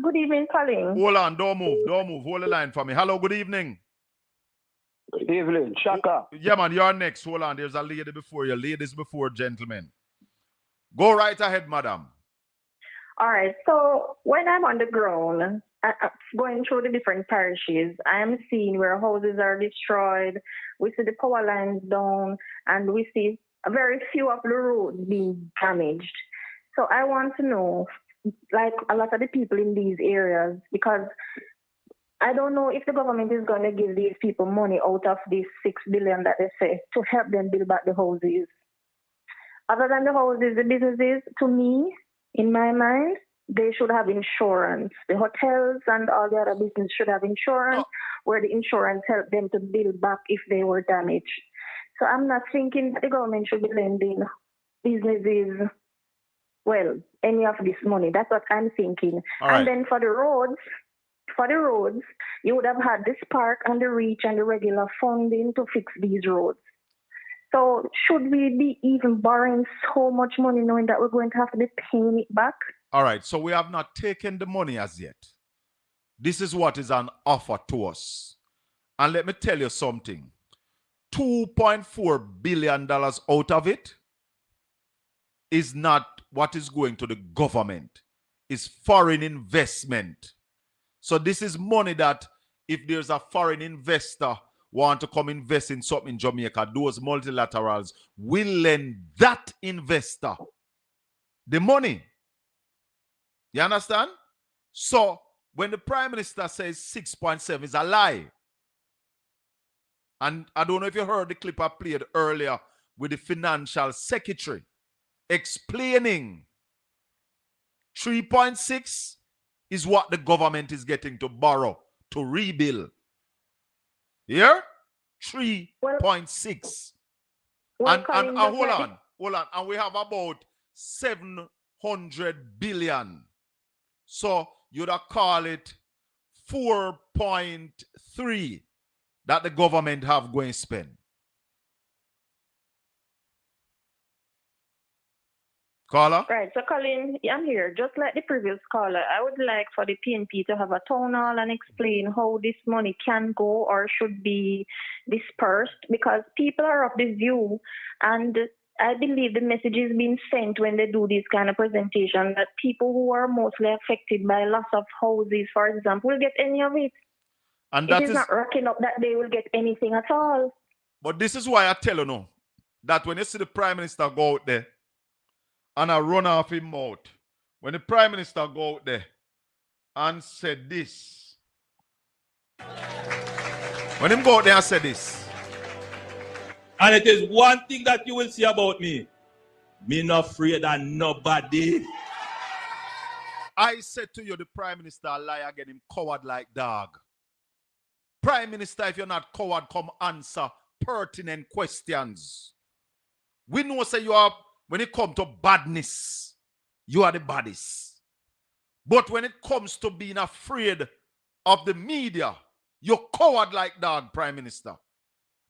Good evening, Colin. Hold on. Don't move. Hold the line for me. Hello. Good evening. Good evening. Shaka. Yeah, man. You're next. Hold on. There's a lady before you. Ladies before gentlemen. Go right ahead, madam. All right. So when I'm on the ground, going through the different parishes, I am seeing where houses are destroyed. We see the power lines down, and we see a very few of the roads being damaged. So I want to know, like a lot of the people in these areas, because I don't know if the government is going to give these people money out of these $6 billion that they say to help them build back the houses. Other than the houses, the businesses, to me, in my mind, they should have insurance. The hotels and all the other businesses should have insurance, where the insurance help them to build back if they were damaged. So I'm not thinking that the government should be lending businesses, well, any of this money. That's what I'm thinking. And then for the roads, you would have had the Spark and the Reach and the regular funding to fix these roads. So should we be even borrowing so much money knowing that we're going to have to be paying it back? All right. So we have not taken the money as yet. This is what is an offer to us. And let me tell you something. $2.4 billion out of it is not what is going to the government. It's foreign investment. So this is money that if there's a foreign investor want to come invest in something in Jamaica, those multilaterals will lend that investor the money. You understand? So when the Prime Minister says 6.7 is a lie, and I don't know if you heard the clip I played earlier with the Financial Secretary explaining 3.6 is what the government is getting to borrow to rebuild. Here? 3.6. And hold on. And we have about 700 billion. So you'd call it 4.3 that the government have going to spend. Caller? Right. So, Colin, I'm here. Just like the previous caller, I would like for the PNP to have a town hall and explain how this money can go or should be dispersed, because people are of this view, and I believe the message is being sent when they do this kind of presentation that people who are mostly affected by loss of houses, for example, will get any of it. And It is not rocking up that they will get anything at all. But this is why I tell you now, that when you see the Prime Minister go out there and I run off his mouth, when the Prime Minister go out there and said this, when him go out there and said this, And it is one thing that you will see about me. Me not afraid of nobody. I said to you, the Prime Minister lie again, him coward like dog. Prime Minister, if you're not coward, come answer pertinent questions. We know say you are, when it comes to badness, you are the baddest. But when it comes to being afraid of the media, you're coward like dog, Prime Minister.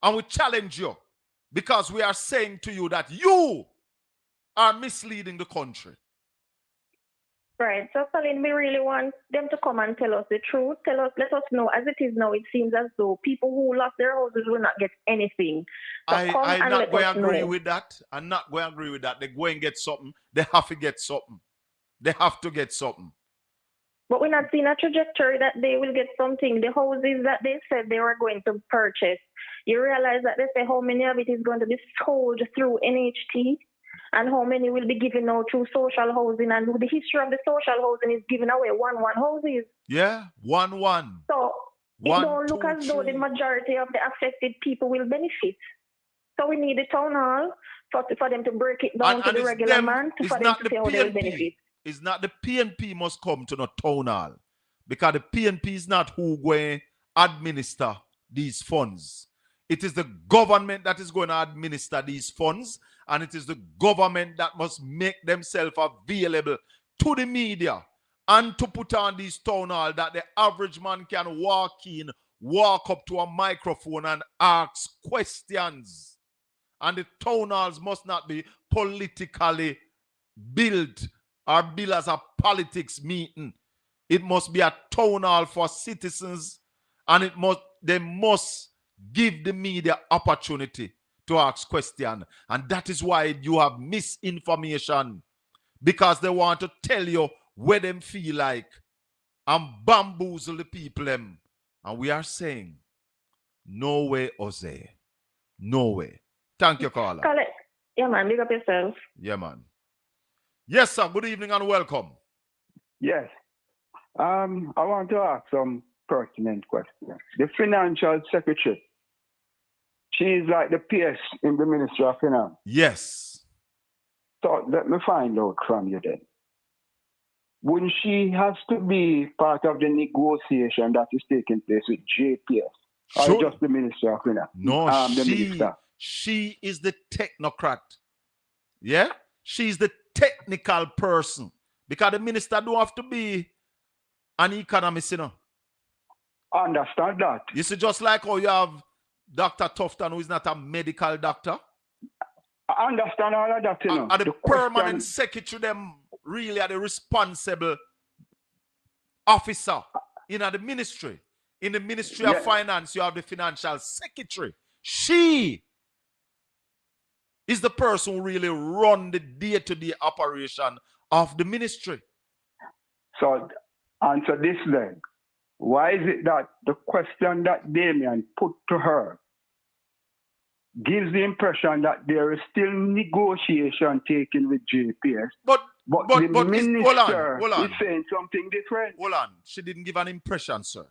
And we challenge you because we are saying to you that you are misleading the country. Right. So, Colin, we really want them to come and tell us the truth. Let us know. As it is now, it seems as though people who lost their houses will not get anything. So I'm not going to agree with that. I'm not going to agree with that. They go and get something. They have to get something. They have to get something. But we're not seeing a trajectory that they will get something. The houses that they said they were going to purchase, you realize that they say how many of it is going to be sold through NHT and how many will be given out through social housing, and the history of the social housing is giving away 1-1 houses. Yeah, 1-1. So it don't look as though the majority of the affected people will benefit. So we need a town hall for them to break it down to the regular man, for them to see how they will benefit. It's not the PNP must come to the town hall, because the PNP is not who going to administer these funds. It is the government that is going to administer these funds, and it is the government that must make themselves available to the media and to put on these town hall that the average man can walk in, walk up to a microphone and ask questions. And the town halls must not be politically built or built as a politics meeting. It must be a town hall for citizens, and they must give the media opportunity to ask questions. And that is why you have misinformation, because they want to tell you where them feel like and bamboozle the people them. And we are saying, no way, Jose. No way. Thank you, caller. Yeah, man. Big up yourself. Yeah, man. Yes, sir. Good evening and welcome. Yes. I want to ask some pertinent questions. The Financial Secretary, she is like the PS in the Ministry of Finance. Yes. So let me find out from you then. Wouldn't she has to be part of the negotiation that is taking place with JPS? Or just the Ministry of Finance? No, the minister. She is the technocrat. Yeah? She's the technical person. Because the minister don't have to be an economist, you know. I understand that. You see, just like how you have Dr. Tufton, who is not a medical doctor. I understand all of that, you know. And the permanent secretary, them really are the responsible officer in the ministry. In the Ministry of Finance, you have the financial secretary. She is the person who really run the day-to-day operation of the ministry. So answer this then. Why is it that the question that Damien put to her gives the impression that there is still negotiation taking with JPS, but the minister hold on. is saying something different? Hold on. She didn't give an impression, sir.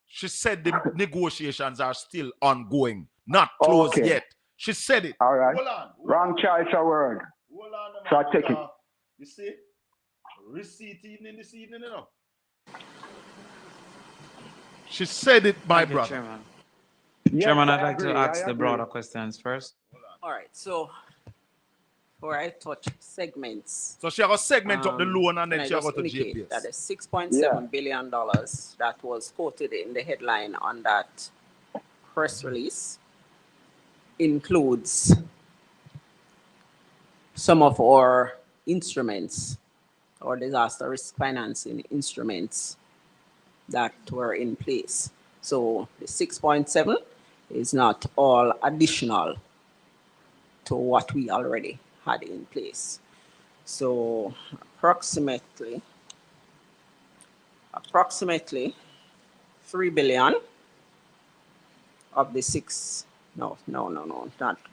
She said the negotiations are still ongoing, not closed yet. She said it. All right. Hold on. Wrong choice of word. Hold on, so I take it. You see? Receipt evening this evening, you know. She said it, my brother. Chairman. Yes, Chairman, I'd I like agree, to ask I the agree. broader questions first. All right, so before I touch segments. So she has a segment of the loan and then she just got to indicate JPS. that the $6.7 billion that was quoted in the headline on that press release includes some of our instruments or disaster risk financing instruments that were in place. So the 6.7 is not all additional to what we already had in place. So approximately 3 billion of the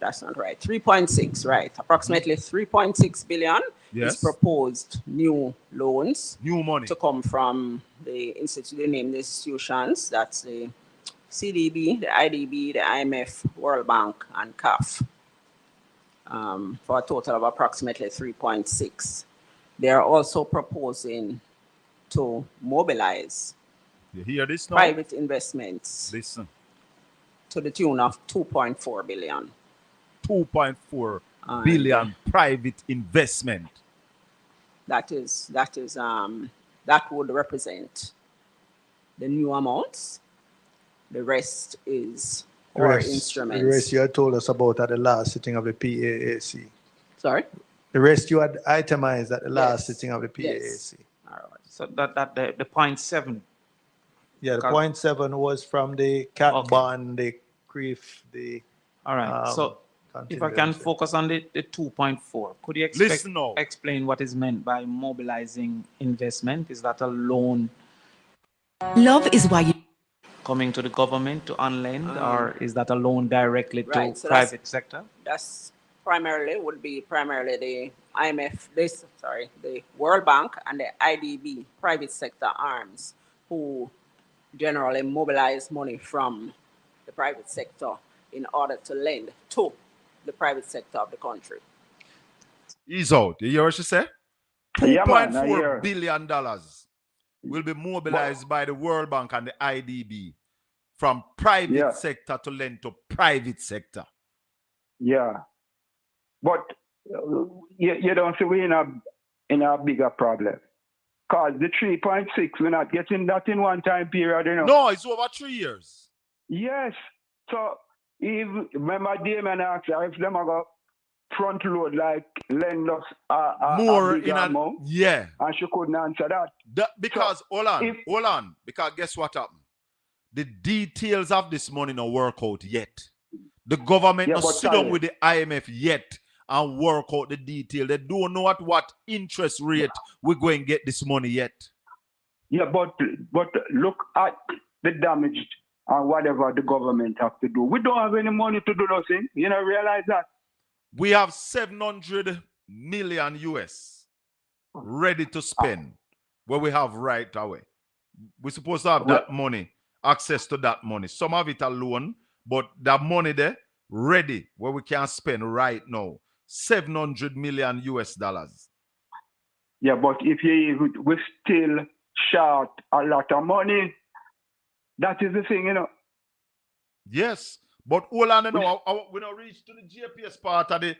that's not right. 3.6, right? Approximately 3.6 billion is proposed new loans, new money to come from the named institutions. That's the CDB, the IDB, the IMF, World Bank, and CAF, for a total of approximately 3.6. They are also proposing to mobilize you hear this now? Private investments. Listen. To the tune of 2.4 billion. 2.4 billion private investment. That would represent the new amounts. The rest is our instruments. The rest you had told us about at the last sitting of the PAAC. Sorry? The rest you had itemized at the last sitting of the PAAC. Yes. All right. So that the 0.7. Yeah, the 0.7 was from the cat bond, the CREEF, the. All right. So if I can focus on the 2.4, could you explain what is meant by mobilizing investment? Is that a loan? Love is why you coming to the government to unlend, or is that a loan directly to so private sector? That's would be primarily the IMF, the World Bank and the IDB, private sector arms, who generally mobilize money from the private sector in order to lend to the private sector of the country. Ease out. You hear what she said? $2.4 billion will be mobilized by the World Bank and the IDB from private sector to lend to private sector. Yeah. But you don't see we're in a bigger problem. Because the 3.6, we're not getting that in one time period, you know. No, it's over 3 years. Yes. So, remember Damien asked if them are going to front load, like lend us more a bigger amount. Yeah. And she couldn't answer that. Because, hold on. Because guess what happened? The details of this money don't work out yet. The government not sit down with the IMF yet and work out the detail. They don't know at what interest rate we're going to get this money yet. Yeah, but look at the damage and whatever the government have to do. We don't have any money to do nothing. You know, realize that. We have 700 million US ready to spend where we have right away. We're supposed to have that money, access to that money. Some of it alone, but that money there ready where we can spend right now. 700 million US dollars. Yeah, but if we still short a lot of money, that is the thing, you know. Yes, but hold on, we don't reach to the GPS part of this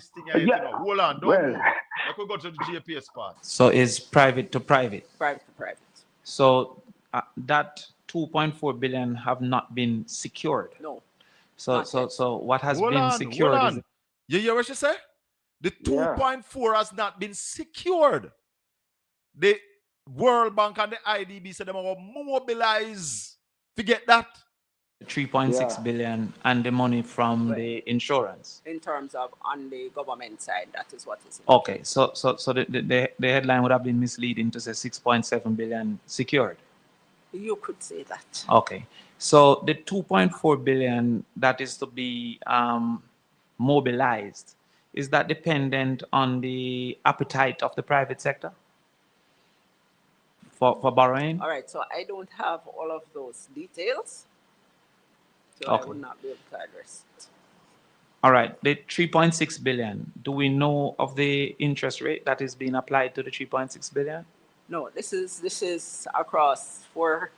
thing. You know. Hold on, don't move. Let we go to the GPS part. So it's private to private. Private to private. So that 2.4 billion have not been secured. No. So what has been secured? Hold on. You hear what she said? The 2.4 has not been secured. The World Bank and the IDB said they will mobilize Forget that. 3.6 billion and the money from the insurance. In terms of on the government side, that is what is. Okay, so the headline would have been misleading to say 6.7 billion secured. You could say that. Okay, so the 2.4 billion that is to be mobilized, is that dependent on the appetite of the private sector for borrowing? All right, so I don't have all of those details, so Okay. I would not be able to address it. All right, the 3.6 billion, do we know of the interest rate that is being applied to the 3.6 billion? No, this is across four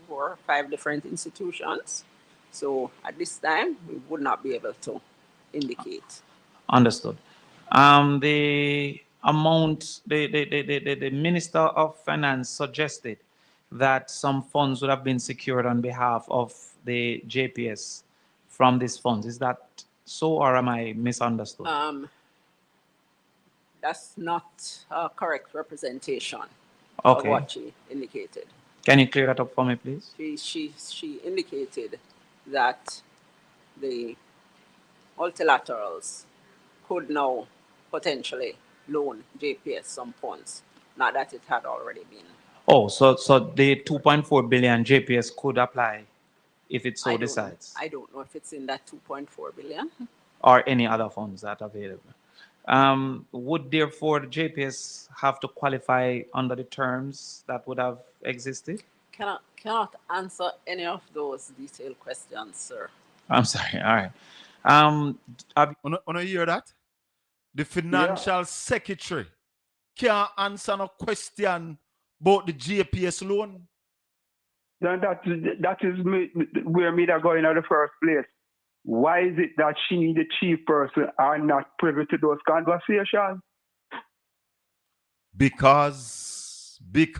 or five different institutions. So at this time, we would not be able to indicate. Understood. The amount, the Minister of Finance suggested that some funds would have been secured on behalf of the JPS from these funds. Is that so, or am I misunderstood? That's not a correct representation Okay. of what she indicated. Can you clear that up for me, please? She indicated that the multilaterals could now potentially loan JPS some funds, not that it had already been. Oh, so the 2.4 billion JPS could apply if it so decides, I don't know if it's in that 2.4 billion. or any other funds that are available. Would therefore the JPS have to qualify under the terms that would have existed? Cannot answer any of those detailed questions, sir. I'm sorry. All right. Wanna hear that? The financial secretary can't answer no question about the JPS loan. Then that is where me that going in the first place. Why is it that she, the chief person, are not privy to those conversations? Because the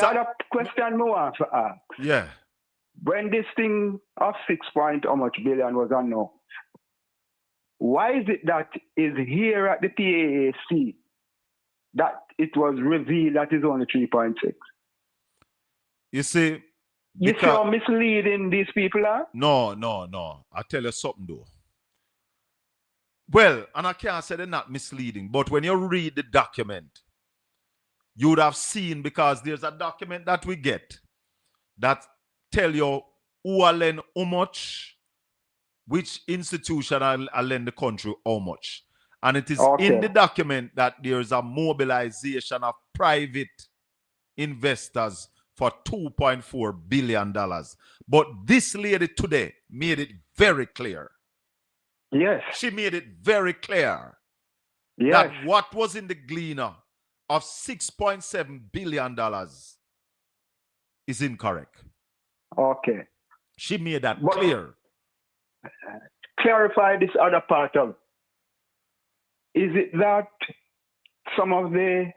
other question I want to ask. Yeah. When this thing of 6 point how much billion was announced, why is it that is here at the PAAC that it was revealed that is only 3.6? You see, you see how misleading these people are? No. I tell you something though. Well, and I can't say they're not misleading, but when you read the document, you would have seen, because there's a document that we get that tell you who will lend how much, which institution will lend the country how much. And it is in the document that there's a mobilization of private investors for $2.4 billion. But this lady today made it very clear. Yes. She made it very clear that what was in the gleaner of $6.7 billion is incorrect. Okay. She made that clear. Clarify this other part of. Is it that some of the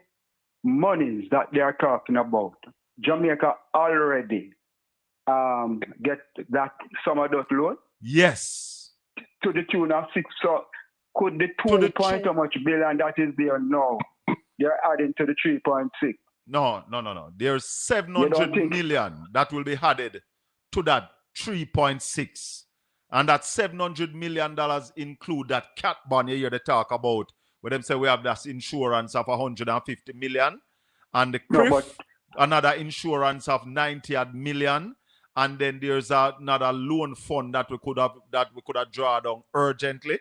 monies that they are talking about, Jamaica already get that some of those loans? Yes. To the tune of 6. So could the 2 point how much billion that is there now, they're adding to the 3.6? No. There's 700 million that will be added to that 3.6. And that $700 million include that cat bond you hear they talk about, where them say we have that insurance of 150 million, and the CRIF, another insurance of 90 million, and then there's another loan fund that we could have drawn down urgently.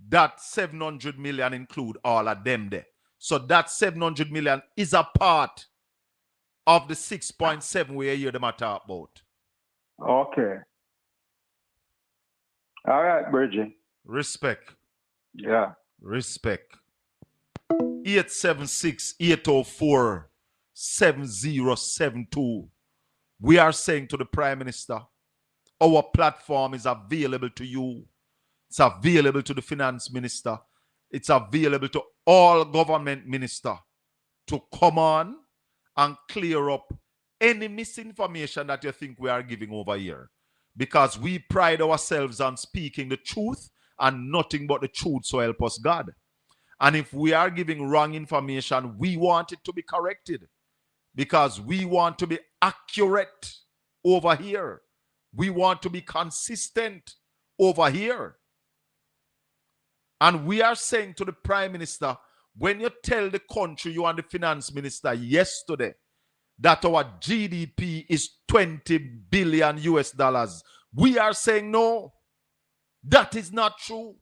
That 700 million include all of them there. So that 700 million is a part of the 6.7 we hear them talk about. Okay. All right, Bridget. Respect. Yeah. Respect. 876-804-7072. We are saying to the Prime Minister, our platform is available to you. It's available to the Finance Minister. It's available to all government ministers to come on and clear up any misinformation that you think we are giving over here. Because we pride ourselves on speaking the truth and nothing but the truth, so help us God. And if we are giving wrong information, we want it to be corrected because we want to be accurate over here. We want to be consistent over here. And we are saying to the Prime Minister, when you tell the country, you and the Finance Minister yesterday, that our GDP is 20 billion US dollars, we are saying no, that is not true.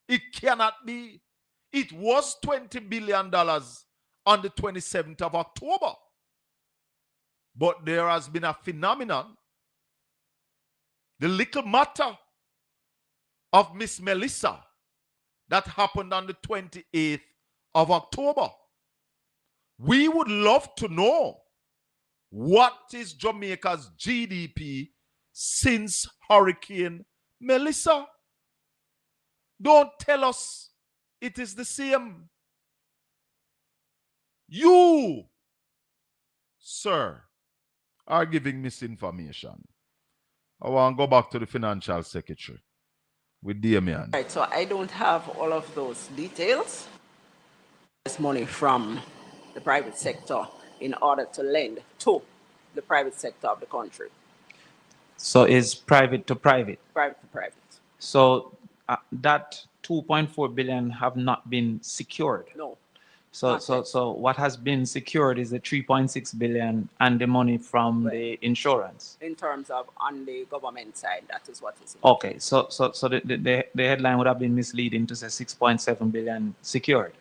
It cannot be. It was $20 billion on the 27th of October. But there has been a phenomenon, the little matter of Miss Melissa, that happened on the 28th of October. We would love to know what is Jamaica's GDP since Hurricane Melissa. Don't tell us it is the same. You, sir, are giving misinformation. I want to go back to the financial secretary with Damian. Right, so I don't have all of those details. This money from the private sector in order to lend to the private sector of the country. So is private to private? Private to private. So that 2.4 billion have not been secured? No. So what has been secured is the 3.6 billion and the money from the insurance. In terms of on the government side, that is what is. Okay, so the headline would have been misleading to say 6.7 billion secured.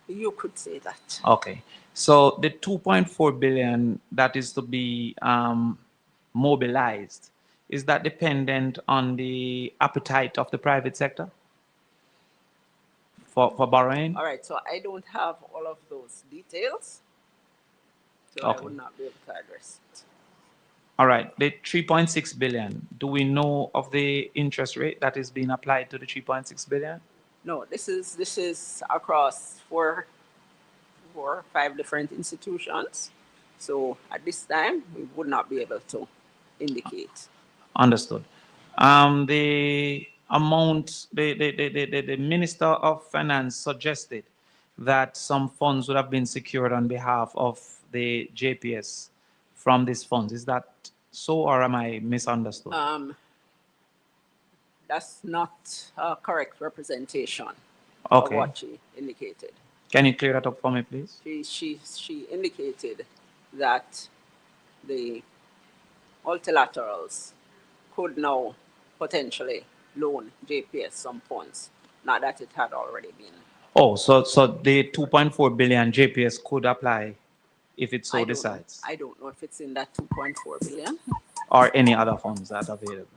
You could say that. Okay, so the 2.4 billion that is to be mobilized, is that dependent on the appetite of the private sector for borrowing? All right, so I don't have all of those details, so Okay. I would not be able to address it. All right, the 3.6 billion, do we know of the interest rate that is being applied to the 3.6 billion? No, this is across four or five different institutions. So at this time, we would not be able to indicate. Understood. The amount, the Minister of Finance suggested that some funds would have been secured on behalf of the JPS from these funds. Is that so, or am I misunderstood? That's not a correct representation Okay. of what she indicated. Can you clear that up for me, please? She indicated that the multilaterals could now potentially loan JPS some funds, not that it had already been. Oh, so the 2.4 billion JPS could apply if it so decides, I don't know if it's in that 2.4 billion. or any other funds that are available.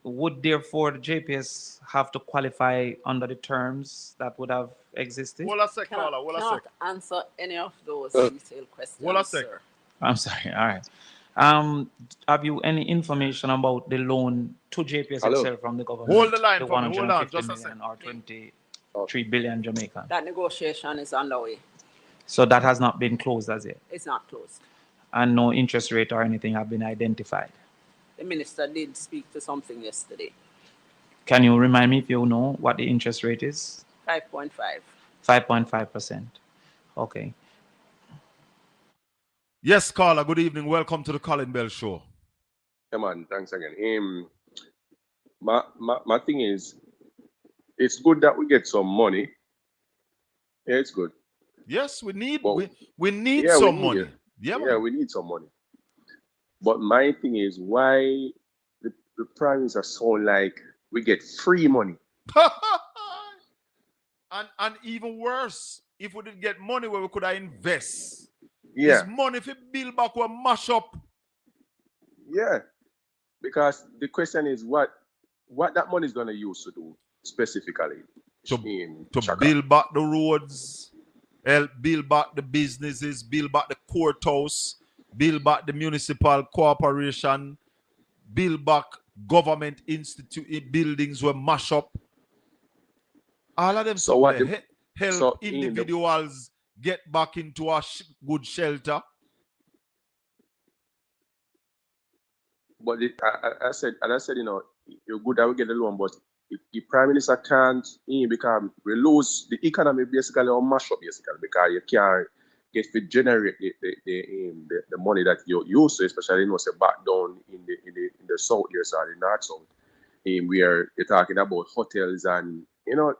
Would therefore the JPS have to qualify under the terms that would have existed? Hold a sec, caller. Hold a sec. Cannot answer any of those detailed questions, Hold a sec. sir. I'm sorry. All right. Have you any information about the loan to JPS Hello? itself from the government? Hold the line the for me. Hold on, 150 just a million sec. or 23 billion Jamaican. That negotiation is underway. So that has not been closed as yet, It's not closed. and no interest rate or anything have been identified. The minister did speak to something yesterday. Can you remind me if you know what the interest rate is? 5.5. 5.5%. Okay. Yes, caller. Good evening. Welcome to the Colin Bell Show. Yeah, man. Thanks again. My thing is, it's good that we get some money. Yeah, it's good. Yes, we need But we need yeah, we some need money. it. Yeah, Yeah, man. we need some money. But my thing is, why the Prime Minister sound like we get free money? and even worse, if we did get money where we could invest. Yeah. It's money if it build back or mash up. Yeah. Because the question is, what that money is going to use to do specifically in To Chaka? build back the roads, help build back the businesses, build back the courthouse, build back the municipal corporation, build back government institute buildings were mash up. All of them So what something the- help so in the- individuals get back into a good shelter. But I said, you know, you're good that we get the loan, but if the Prime Minister can't, because we lose the economy basically or mash up basically because you can't get to generate the money that you use to, especially say back down in the south here, so the north south. Where you're talking about hotels and in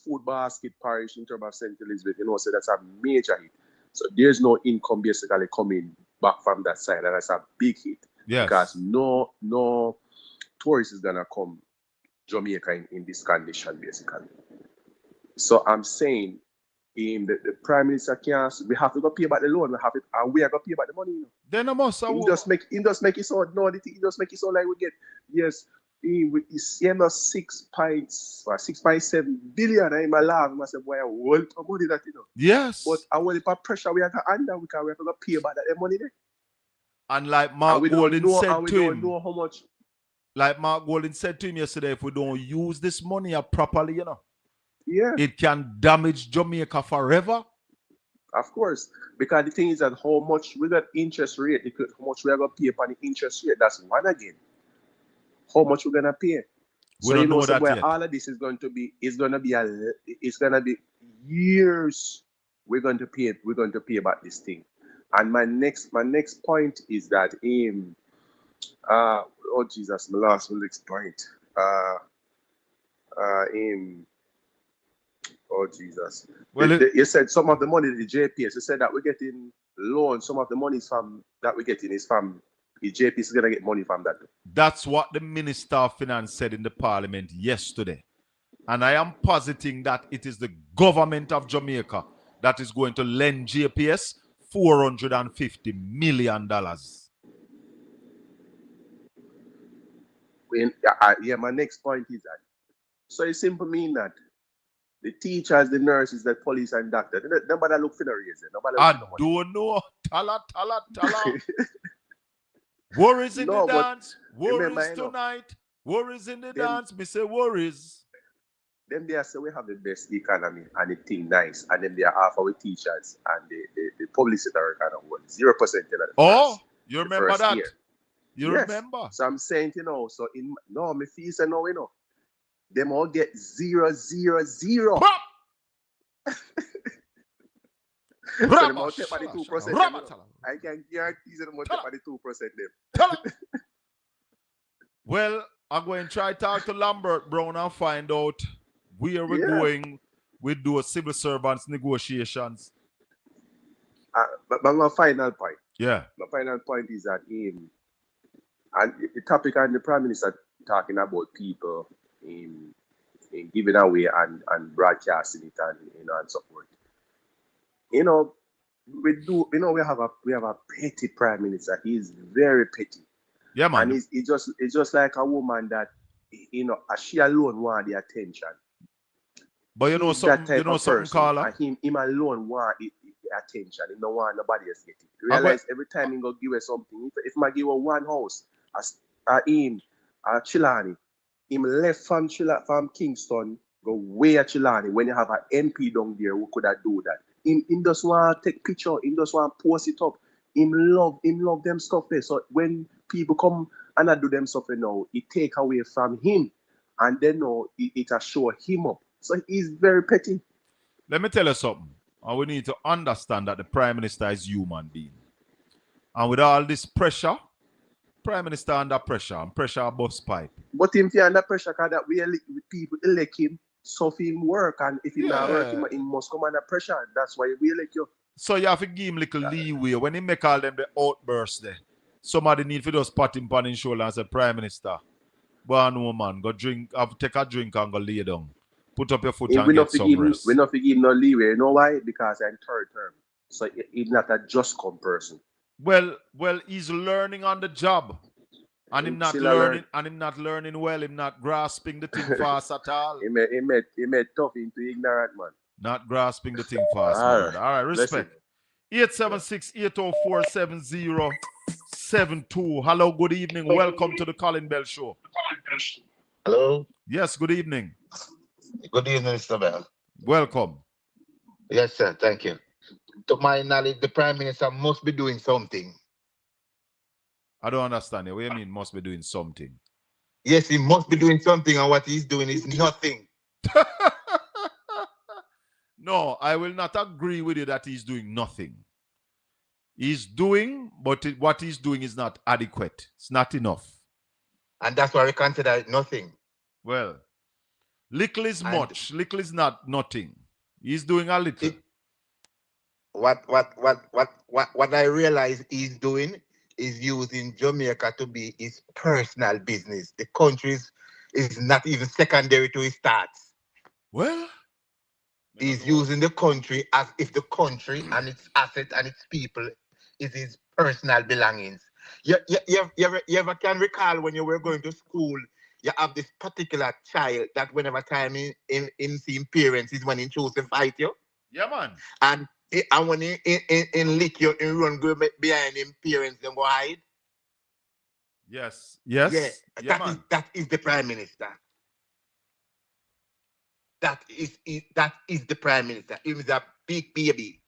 Food Basket Parish in terms of St. Elizabeth, so that's a major hit. So there's no income basically coming back from that side, and that's a big hit. Yes. Because no tourist is gonna come Jamaica in this condition basically. So I'm saying the Prime Minister can't, we have to go pay back the loan, and we are gonna pay back the money. Then I must just make it so just make it so like we get it's 6.7 billion. I'm alive. I said, boy, I want money that Yes. But I want the pressure we have to under we have to pay back that money there. And like Mark Golden said to him, know how much. Like Mark Golden said to him yesterday, if we don't use this money properly, yeah, it can damage Jamaica forever. Of course, because the thing is that how much we got interest rate, how much we are gonna pay upon the interest rate. That's one again. How much we're gonna pay? We don't know that where yet. all of this is going to be. It's gonna be years. We're going to pay back this thing. And my next point is that oh Jesus, my last point. Oh Jesus. Well, you said some of the money, the JPS, you said that we're getting loans. Some of the money that we're getting is from the JPS is gonna get money from that. That's what the Minister of Finance said in the Parliament yesterday. And I am positing that it is the government of Jamaica that is going to lend JPS $450 million. My next point is that. So it simply means that the teachers, the nurses, the police and doctors, nobody look for the reason. I don't know. Tala. Worries in the dance. Worries tonight. Worries in the dance. Me say worries. Then they say we have the best economy and the thing nice. And then they are half our teachers and the publicity are kind of 0%. Oh, you remember that? Year. You remember? So I'm saying, so me feel say no, them all get 0, 0, 0. So them all take by the 2%. I can guarantee them all take by the 2% them. Well, I'm going to try to talk to Lambert Brown and find out where we're going with those civil servants negotiations. But my final point. Yeah. My final point is that and the topic and the Prime Minister talking about people in giving away and broadcasting it and so forth. We have a petty Prime Minister. He's very petty. Yeah, man. And it's just like a woman that she alone want the attention. But something, Carla. Him alone want the attention. He don't want nobody else get it. Realize every time he go give her something. If I give her one house, Chilani, him left from Kingston, go way at Chilani. When you have an MP down there who could have do that. Him just want to take picture. Him just want to post it up. Him love them stuff there. So when people come and I do them stuff now, it take away from him, and then it show him up. So he's very petty. Let me tell you something. And we need to understand that the Prime Minister is human being. And with all this pressure, Prime Minister under pressure and pressure bust pipe. But him feel under pressure because that people elect him, so if him work, and if he not work, he must come under pressure. That's why we elect you. So you have to give him little leeway. When he make all them the outbursts there, somebody need to just pat him on his shoulder and say, Prime Minister, go on, woman, go drink, take a drink and go lay down. Put up your foot and get some rest. We're not to give him no leeway. You know why? Because I'm third term. So he's not a just come person. Well, he's learning on the job. And him not learning, and him not learning well, him not grasping the thing fast at all. He made tough into ignorant man. Not grasping the thing fast. All right, respect. 876-804-7072. Hello, good evening. Welcome to the Colin Bell Show. Hello. Yes, good evening. Good evening, Mr. Bell. Welcome. Yes, sir. Thank you. To my knowledge, the Prime Minister must be doing something. I don't understand you. What do you mean must be doing something? Yes, he must be doing something, and what he's doing is nothing. No, I will not agree with you that he's doing nothing. He's doing, but what he's doing is not adequate. It's not enough. And that's why we consider it nothing. Well, little is much. Little is not nothing. He's doing a little. What I realize he's doing is using Jamaica to be his personal business. The country is not even secondary to his thoughts. Well, he's using the country as if the country and its assets and its people is his personal belongings. You ever can recall when you were going to school, you have this particular child that whenever time in seeing parents is when he choose to fight you. Yeah, man. And when he in lick you, he run go behind him parents then go hide. Yes. Yes. Yeah, that is the Prime Minister. That is the Prime Minister. He was a big baby.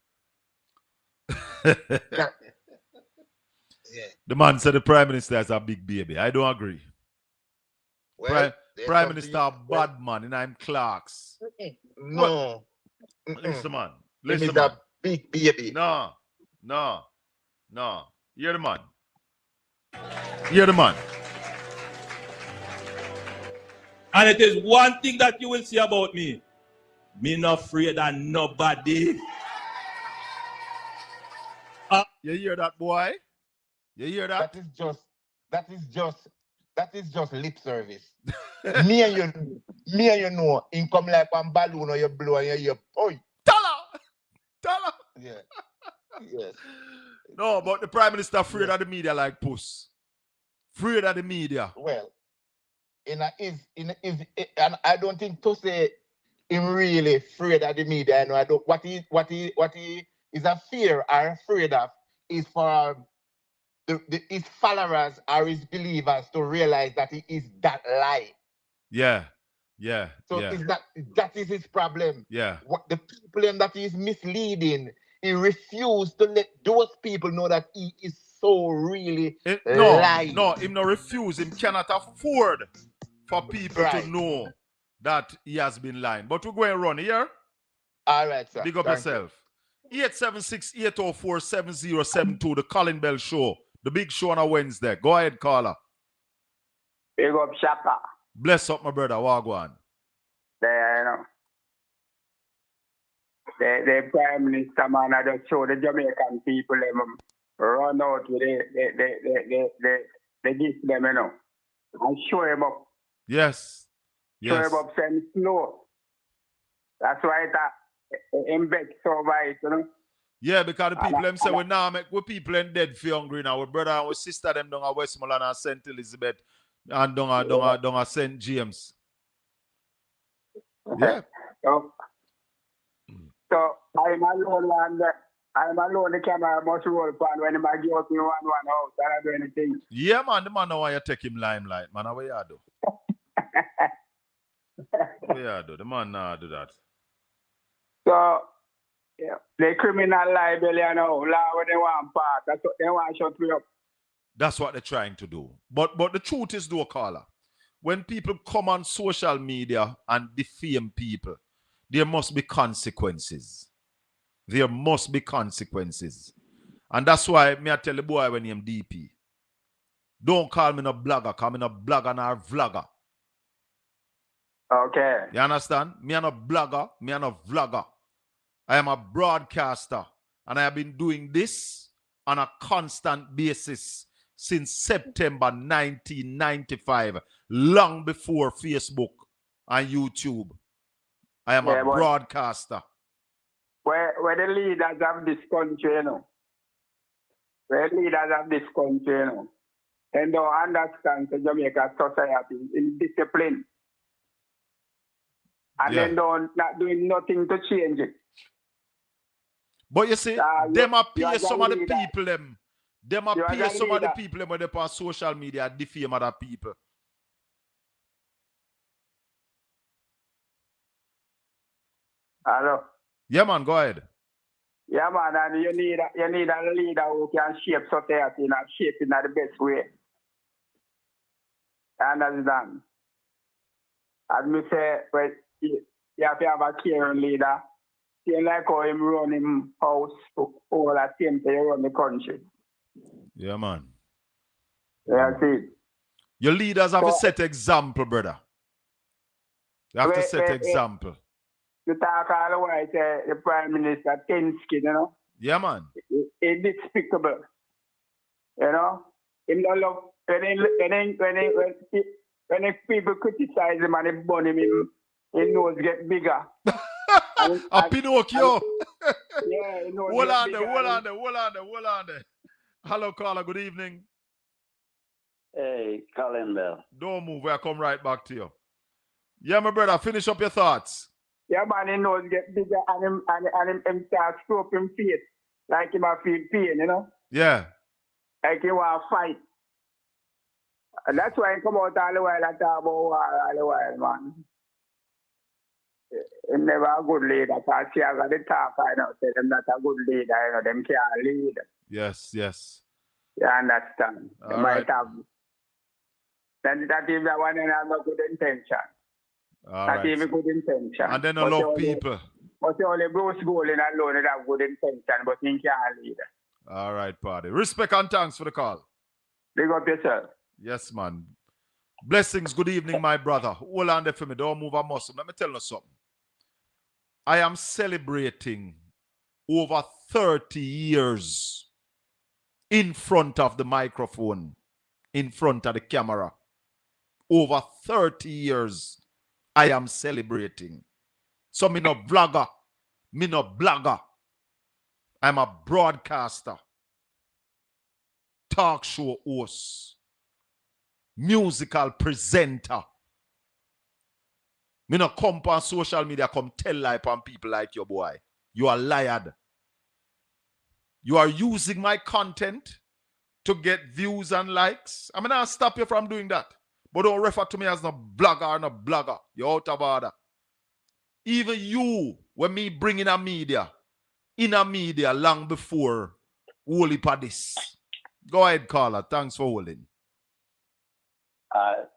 The man said the Prime Minister is a big baby. I don't agree. Well, Prime Minister a bad man and I'm Clark's. No. Listen, man. He Listen, is man. a big baby. No. You're the man. You're the man. And it is one thing that you will see about me. Me not afraid of nobody. You hear that, boy? You hear that? That is just lip service. me and you know, in come like one balloon or you blow and you oi. Tell her. Yeah. Yes. No, but the Prime Minister afraid of the media like puss. Afraid of the media. Well, and I don't think to say him really afraid of the media. I know I don't. What he is a fear or afraid of is for his followers or his believers to realize that he is that lie. Yeah. So is that is his problem. Yeah. What the people that he is misleading, he refused to let those people know that he is so really lying. No, him no refuse. Him cannot afford for people to know that he has been lying. But we're going to run here. All right, sir. Big up yourself. 876-804-7072, the Colin Bell Show. The big show on a Wednesday. Go ahead, caller. Big up, Shaka. Bless up, my brother. Wagwan. There, you know. The Prime Minister, man, I just show the Jamaican people them run out with the gift them, you know. And show him up. Yes. Show him up, send slow. That's why it embed so right, you know. Yeah, because the people them say we now make we people in dead for hungry now. We brother and we sister them down at Westmoreland and St. Elizabeth and down at St. James. Yeah. So I'm alone and the camera must roll upon when I give up in one house and I do anything. Yeah, man, the man know why you take him limelight, man. What you do? What you do? The man nah do that. So yeah, the criminal libel, you know, law when they want part, that's what they want to shut me up. That's what they're trying to do. But the truth is, though, caller, when people come on social media and defame people, there must be consequences. There must be consequences. And that's why me I tell the boy when I'm DP, don't call me no blogger, call me no blogger nor vlogger. Okay. You understand? Me am a blogger, me am a vlogger. I am a broadcaster. And I have been doing this on a constant basis since September 1995, long before Facebook and YouTube. I am a broadcaster. Where the leaders of this country, you know, they don't understand the Jamaica society in discipline. And then not doing nothing to change it. But you see, them appear some of the people them. Them appear some of the people them when they on social media defame other people. Hello. Yeah, man, go ahead. Yeah, man, and you need a leader who can shape society and shape in the best way. Understand? As me say, well, you have to have a caring leader. Same like how him run him house, all that same thing run the country. Yeah, man. Yeah, see. Your leaders have to But, set example, brother. You have to set example. You talk all the while, the Prime Minister, thin skin, you know? Yeah, man. It's despicable. You know? Him don't love, when people criticize him and they burn him, his nose get bigger. A Pinocchio. Yeah, his nose Hold get on bigger. there, hold on there. Hello, caller, good evening. Hey, Colin Bell. Don't move, we'll come right back to you. Yeah, my brother, finish up your thoughts. Yeah, man, his nose get bigger and him start stroking face. Like him a feel pain, you know? Yeah. Like he want to fight. And that's why he come out all the while and talk about war all the while, man. He never a good leader. Because she has got the talk, I know, say them not a good leader, you know, them can't lead. Yes, yes. You understand? They might have. Then that is the one and have no good intention. Not even good intention. And then I love people. But only Bruce Golding alone that have good intention, but he can't lead. All right, party. Respect and thanks for the call. Big up yourself. Yes, man. Blessings, good evening, my brother. Hold on there for me. Don't move a muscle. Let me tell you something. I am celebrating over 30 years in front of the microphone, in front of the camera. Over 30 years, I am celebrating. So me no vlogger, me no blogger. I'm a broadcaster, talk show host, musical presenter. Me no come on social media, come tell lie on people like your boy. You are lied. You are using my content to get views and likes. I'm not stop you from doing that. But don't refer to me as no blogger or no blogger. You're out of order. Even you, when me bring in a media long before Holy Padis. Go ahead, caller. Thanks for holding.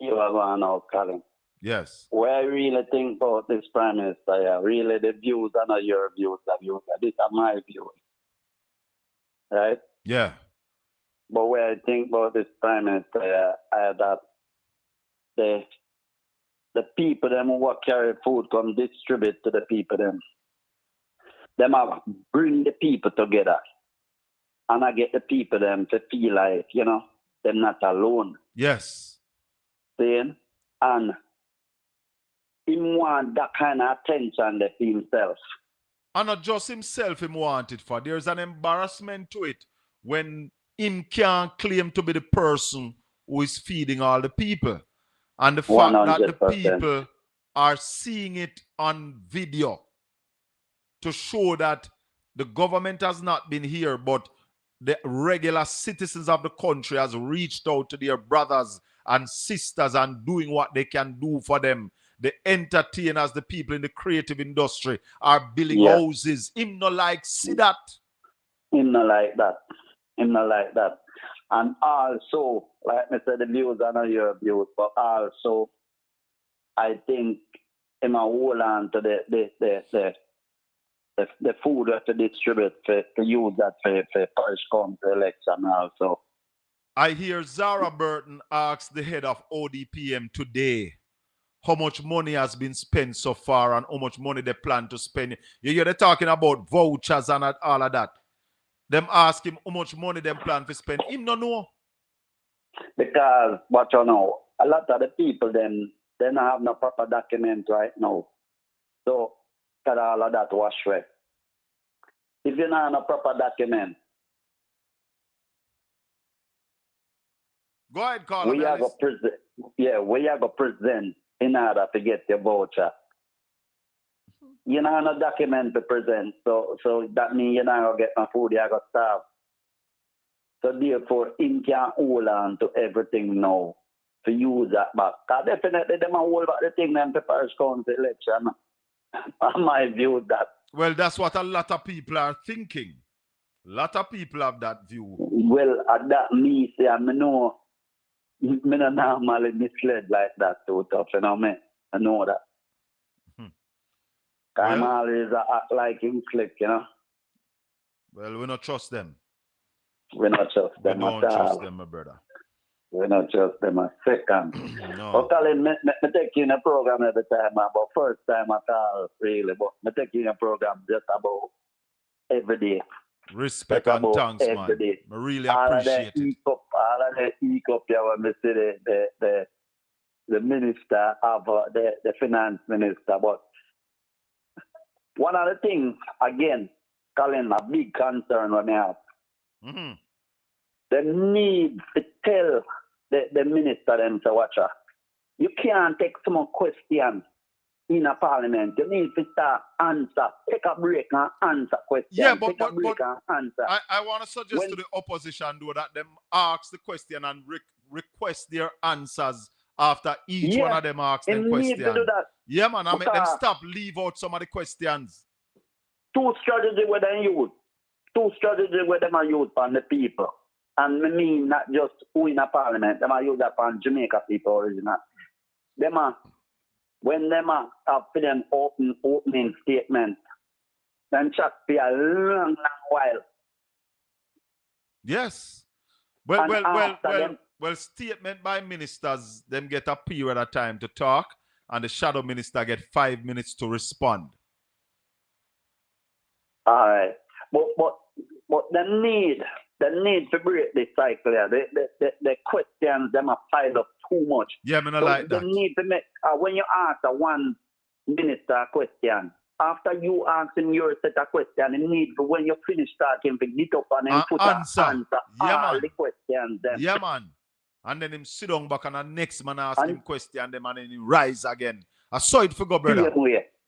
You are going now, Colin. Yes. What I really think about this Prime Minister, yeah, really the views are not your views, these are my views. Right? Yeah. But what I think about this Prime Minister, yeah, that the people them who carry food come distribute to the people them. Them have bring the people together. And I get the people them to feel like, you know, they're not alone. Yes. Saying? And he want that kind of attention for himself. And not just himself him want it for. There's an embarrassment to it when him can't claim to be the person who is feeding all the people. And the fact 100%. that the people are seeing it on video to show that the government has not been here, but the regular citizens of the country has reached out to their brothers and sisters and doing what they can do for them. The entertainers, the people in the creative industry are building houses. Him no like see that. Him no like that. Him no like that. And also, like I said, the views are not your views, but also, I think him a hold on to the food that to distribute to use that for parish council election also. I hear Zara Burton ask the head of ODPM today how much money has been spent so far and how much money they plan to spend. You hear they talking about vouchers and all of that. Them ask him how much money them plan to spend. Him no know. Because, what you know, a lot of the people then they don't have no proper document right now. So, got all of that wash away. If you don't have no proper document, go ahead, Colin. we are going to present in order to get your voucher. You don't have no document to present, so that means you're not going to get no food, you're going to starve. So therefore, him can hold on to everything now to use that back. Because definitely, they might hold back the thing then to parish council election. I might view that. Well, that's what a lot of people are thinking. A lot of people have that view. Well, at that me say, I know Me not normally misled like that too tough, you know me. I know that. I'm Well, always act like him slick, you know. well, we not trust them. We not trust We them don't at trust all. them, my brother. We not trust them a second. No. But Colin, me take you in a program every time, man, but first time at all, really. But me take you in a program just about every day. Respect Just and about thanks, every man. day. I really All of appreciate the it. all of the e-cup, yeah, when me see the minister of the finance minister. But one of the things, again, Colin, a big concern when I have, the need to tell the minister them to watch her. You can't take some questions in a parliament. You need to start answer. Take a break and answer questions. Yeah, but take a break and answer. I want to suggest to the opposition though that them ask the question and request their answers after each one of them asks them questions. Need to do that. Yeah, man, I make them Because stop, leave out some of the questions. two strategy with them youth. Two strategy with them are youth on the people. And I mean not just who in a parliament, them are youth upon Jamaica people original. Them are when them are up for them opening statement, then chat for a long while. Yes. Well, statement by ministers, them get a period of time to talk, and the shadow minister get 5 minutes to respond. All right. But the need to break this cycle here, the questions, them are piled up too much. Yeah, I like that. The need to make, when you ask a one minister a question, after you ask him your set of questions, you need to, when you finish talking, to get up and then put answer an answer yeah, all man. the questions. Then. Yeah, man. And then him sit down back and the next man ask him question, them and then he rise again. I saw it for go, brother.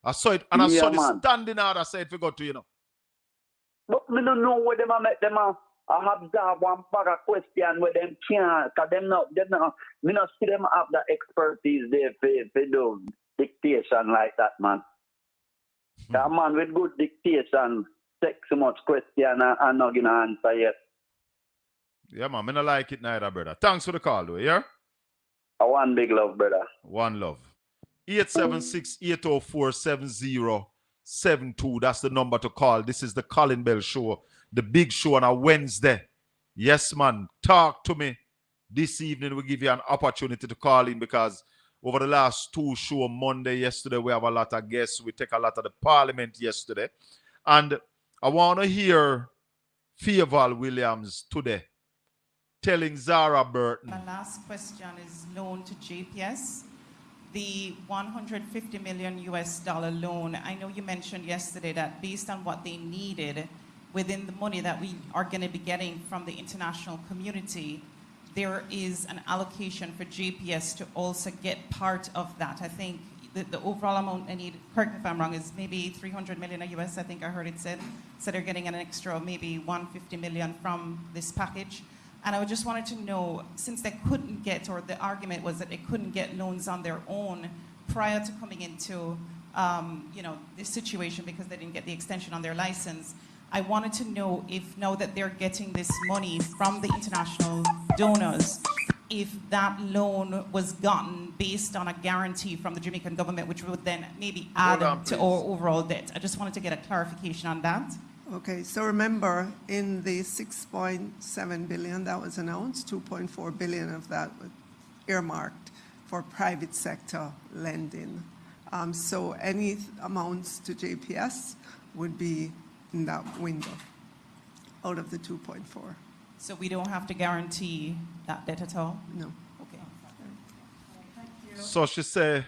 I saw it, and I saw the standing out. I said it for go to, you know. But we don't know where them make them absorb one bag of question where them can't, because them not, we not see them have the expertise there for do dictation like that, man. That man with good dictation take so much question and not give an answer yet. Yeah, man, I don't like it neither, brother. Thanks for the call, though, yeah? One big love, brother. One love. 876-804-7072. That's the number to call. This is the Colin Bell Show, the big show on a Wednesday. Yes, man. Talk to me. This evening, we'll give you an opportunity to call in because over the last two shows, Monday, yesterday, we have a lot of guests. We take a lot of the parliament yesterday. And I want to hear Fieval Williams today telling Zara Burton. My last question is loan to JPS. The $150 million loan, I know you mentioned yesterday that based on what they needed within the money that we are going to be getting from the international community, there is an allocation for JPS to also get part of that. I think the overall amount I need, correct me if I'm wrong, is maybe $300 million US, I think I heard it said. So they're getting an extra maybe $150 million from this package. And I just wanted to know, since they couldn't get, or the argument was that they couldn't get loans on their own prior to coming into, this situation because they didn't get the extension on their license, I wanted to know if now that they're getting this money from the international donors, if that loan was gotten based on a guarantee from the Jamaican government, which would then maybe add to our overall debt. I just wanted to get a clarification on that. Okay, so remember, in the 6.7 billion that was announced, 2.4 billion of that was earmarked for private sector lending. So any amounts to JPS would be in that window out of the 2.4. So we don't have to guarantee that debt at all? No. Okay. Thank you. So she said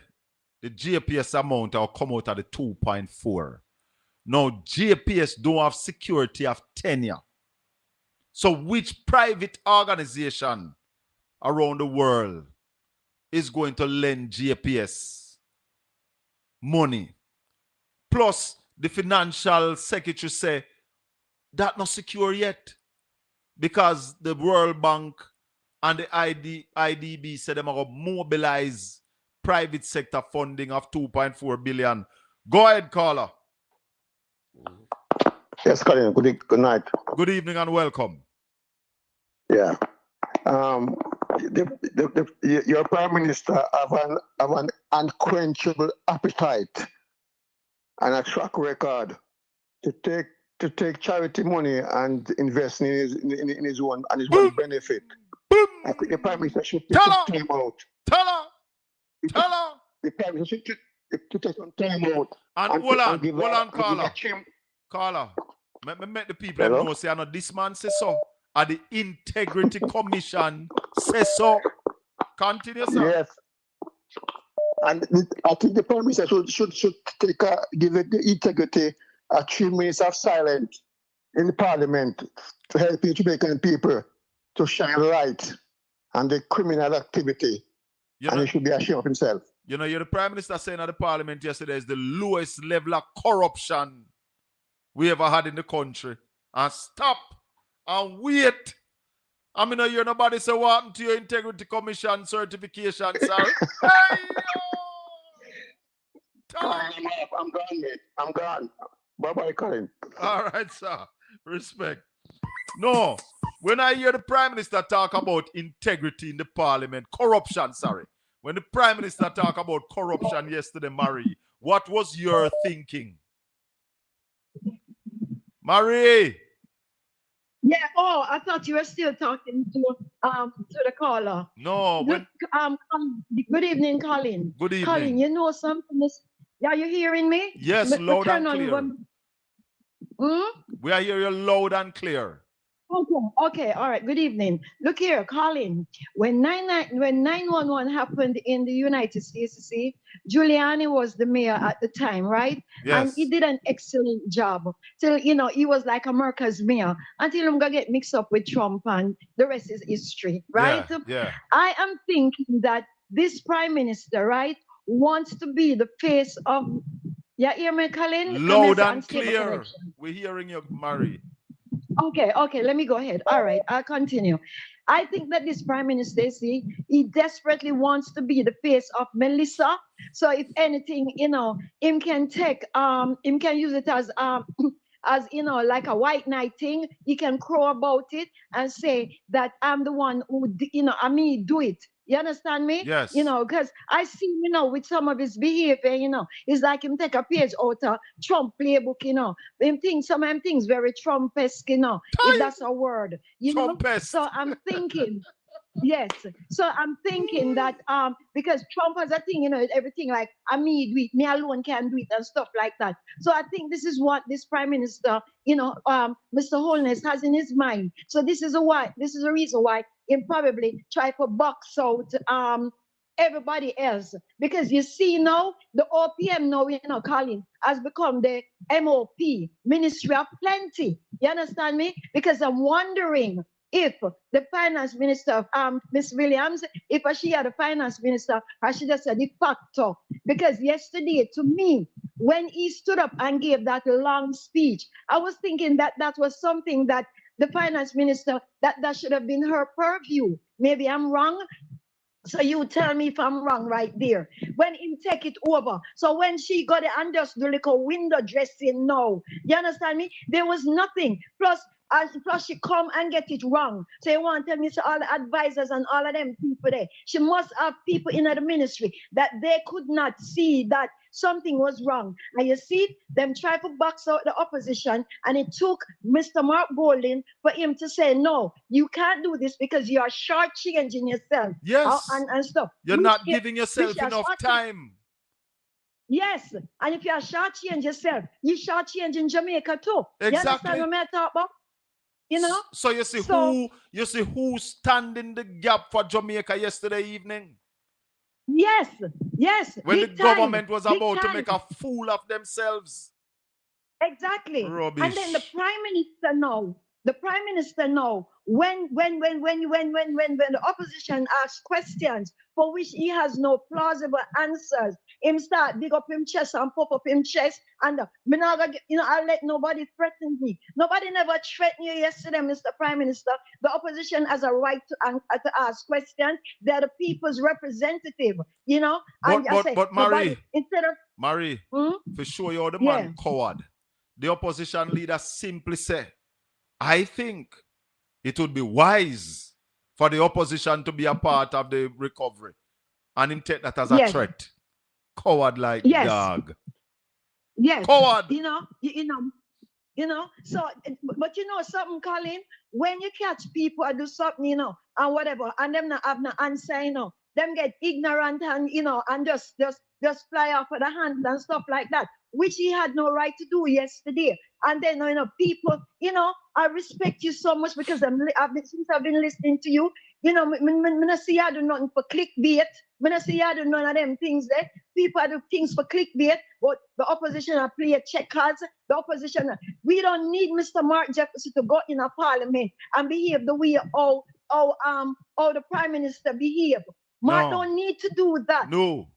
the JPS amount will come out of the 2.4. Now, JPS don't have security of tenure. So which private organization around the world is going to lend JPS money? Plus, the financial secretary say that not secure yet because the World Bank and the IDB said they're going to mobilize private sector funding of 2.4 billion. Go ahead, caller. Yes, Colin. Good night. Good evening and welcome. Yeah. Your prime minister have an unquenchable appetite and a track record to take charity money and invest in his own benefit. I think the prime minister should take some time out. Tell her. The prime minister should take some time out. And hold on, Carla. Make the people know say I know this man say so. At the Integrity Commission say so. Continue, sir. Yes. And I think the prime minister should give it the integrity 3 minutes of silence in the parliament to help the Jamaican people to shine light on the criminal activity. And he should be ashamed of himself. You know, you're the prime minister saying at the parliament yesterday is the lowest level of corruption we ever had in the country. And stop and wait. I mean, you hear nobody say what happened to your Integrity Commission certification, sir. Hey, I'm gone, mate. I'm gone. Bye-bye, Colin. All right, sir. Respect. No, when I hear the prime minister talk about integrity in the parliament, corruption, sorry. When the prime minister talk about corruption yesterday, Marie, what was your thinking? Marie. Yeah. Oh, I thought you were still talking to the caller. No. Good evening, Colin. Good evening. Colin, you know something? Are you hearing me? Yes, loud and clear. We are hearing you loud and clear. Okay, all right. Good evening. Look here, Colin. When 911 happened in the United States, you see, Giuliani was the mayor at the time, right? Yes. And he did an excellent job. Till he was like America's mayor until I'm gonna get mixed up with Trump, and the rest is history, right? Yeah. I am thinking that this prime minister, right, wants to be the face of. Yeah, hear me, Colin? Loud and clear. We're hearing you, Marie. Okay, let me go ahead. All right, I'll continue. I think that this prime minister, see, he desperately wants to be the face of Melissa. So if anything, him can use it as like a white knight thing. He can crow about it and say that I'm the one who, do it. You understand me? Yes. Because I see, with some of his behavior, it's like him take a page out of Trump playbook, some of them things very Trump-esque, if that's a word, Trump-esque. So I'm thinking, yes. So I'm thinking that because Trump has a thing, everything like me do it, me alone can do it and stuff like that. So I think this is what this prime minister, Mr. Holness has in his mind. So this is a reason why he probably try to box out everybody else, because you see now the OPM now, Colin, has become the MOP, Ministry of Plenty. You understand me? Because I'm wondering if the finance minister, Miss Williams, if she had a finance minister, I should just say de facto. Because yesterday, to me, when he stood up and gave that long speech, I was thinking that that was something that the finance minister, that should have been her purview. Maybe I'm wrong. So you tell me if I'm wrong right there. When him take it over. So when she got it and just do like a window dressing now. You understand me? There was nothing. Plus she come and get it wrong. So you want to tell me so all the advisors and all of them people there. She must have people in the ministry that they could not see that something was wrong. And you see, them try to box out the opposition, and it took Mr. Mark Bolin for him to say, no, you can't do this because you are shortchanging yourself. Yes. And stuff. You're not giving yourself enough time. Yes. And if you are shortchanging yourself, you shortchange in Jamaica too. Exactly. You understand what I'm talking about? So you see who stand in the gap for Jamaica yesterday evening? Yes. When the government was about to make a fool of themselves. Exactly. Rubbish. And then the prime minister now, when the opposition asks questions for which he has no plausible answers, him start dig up him chest and pop up him chest, and I'll let nobody threaten me. Nobody never threatened you yesterday, Mr. Prime Minister. The opposition has a right to ask questions. They're the people's representative, But Marie, Marie, for sure you're the man coward. The opposition leader simply said, I think it would be wise for the opposition to be a part of the recovery. And him take that as a Yes. threat. Coward like Yes. dog. Yes. Coward. So, but you know something, Colin? When you catch people and do something, and whatever, and them not have no answer, them get ignorant and, and just fly off of the hand and stuff like that, which he had no right to do yesterday. And then, people, I respect you so much because since I've been listening to you, me not see you do nothing for clickbait. Me not see you do none of them things there. People do things for clickbait, but the opposition are play checkers. The opposition, we don't need Mr. Mark Jefferson to go in a parliament and behave the way how the prime minister behave. Mark don't need to do that. No.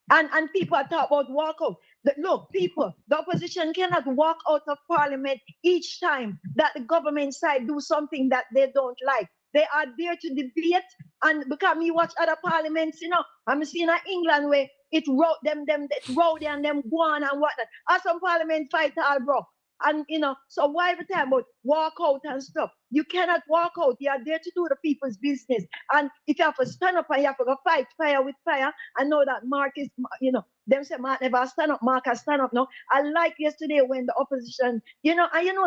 And people are talking about walkout. Look, people, the opposition cannot walk out of parliament each time that the government side do something that they don't like. They are there to debate, and because me watch other parliaments, I'm seeing in England where it wrote them rowdy and them go on and whatnot. As some parliament fight all bro. And so why every time about walk out and stuff? You cannot walk out. You are there to do the people's business. And if you have to stand up and you have to go fight fire with fire, I know that Mark is, them say Mark never stand up, Mark has stand up now. I like yesterday when the opposition, and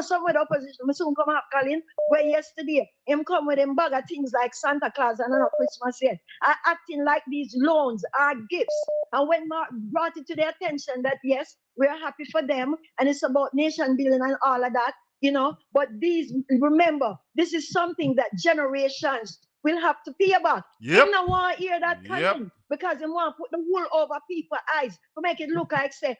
some of the opposition, I soon come up, Colin, where yesterday him come with them bag of things like Santa Claus and Christmas yet, are acting like these loans are gifts. And when Mark brought it to their attention that yes, we're happy for them, and it's about nation building and all of that, but remember, this is something that generations will have to pay back. Yep. You don't want to hear that coming because they want to put the wool over people's eyes to make it look like, say,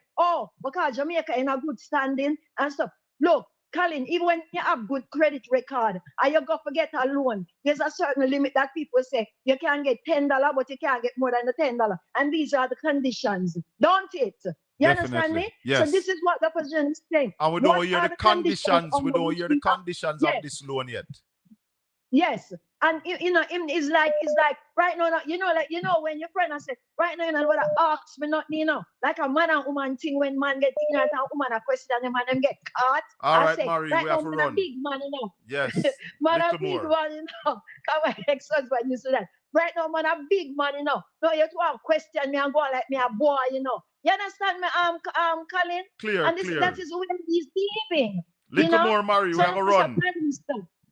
because Jamaica in a good standing and stuff. Look, Colin, even when you have good credit record and you go forget a loan, there's a certain limit that people say you can get $10, but you can't get more than the $10. And these are the conditions, don't it? You understand me? Yes. So this is what the opposition is saying. And we don't hear the conditions. We don't hear the conditions of this loan yet. Yes. And it's like right now, when your friend has said, right now, what I ask me nothing, like a man and woman thing when man get ignorant and woman a question and them get caught. All right, say, Marie, right we now, have to run. A big man, Yes. Man a little big more. man, Come on, ex-husband used to that. Right now, man a big man, No, you have to question me and go like me a boy, You understand me, Colin? Clear, and clear. That is where he's behaving. Little more, Marie, we have to run.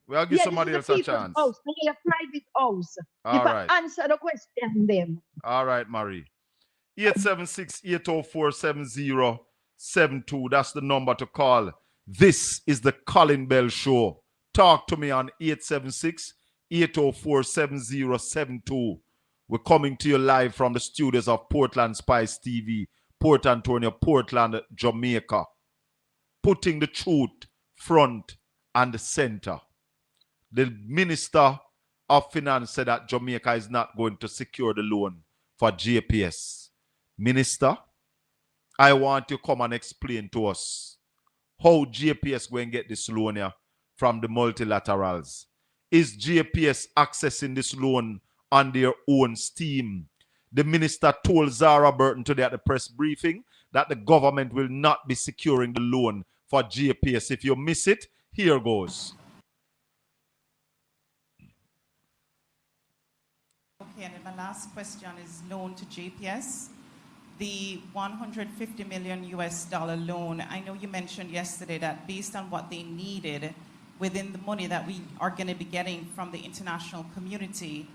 We'll give somebody else a chance. House, a private house. All you right. can answer the question then. All right, Marie. 876-804-7072. That's the number to call. This is the Colin Bell Show. Talk to me on 876-804-7072. We're coming to you live from the studios of Portland Spice TV, Port Antonio, Portland, Jamaica. Putting the truth front and center. The Minister of Finance said that Jamaica is not going to secure the loan for JPS. Minister, I want you to come and explain to us how JPS going to get this loan here from the multilaterals. Is JPS accessing this loan on their own steam? The minister told Zara Burton today at the press briefing that the government will not be securing the loan for JPS. If you miss it, here goes. Okay, and then my last question is loan to JPS. The 150 million US dollar loan, I know you mentioned yesterday that based on what they needed within the money that we are going to be getting from the international community,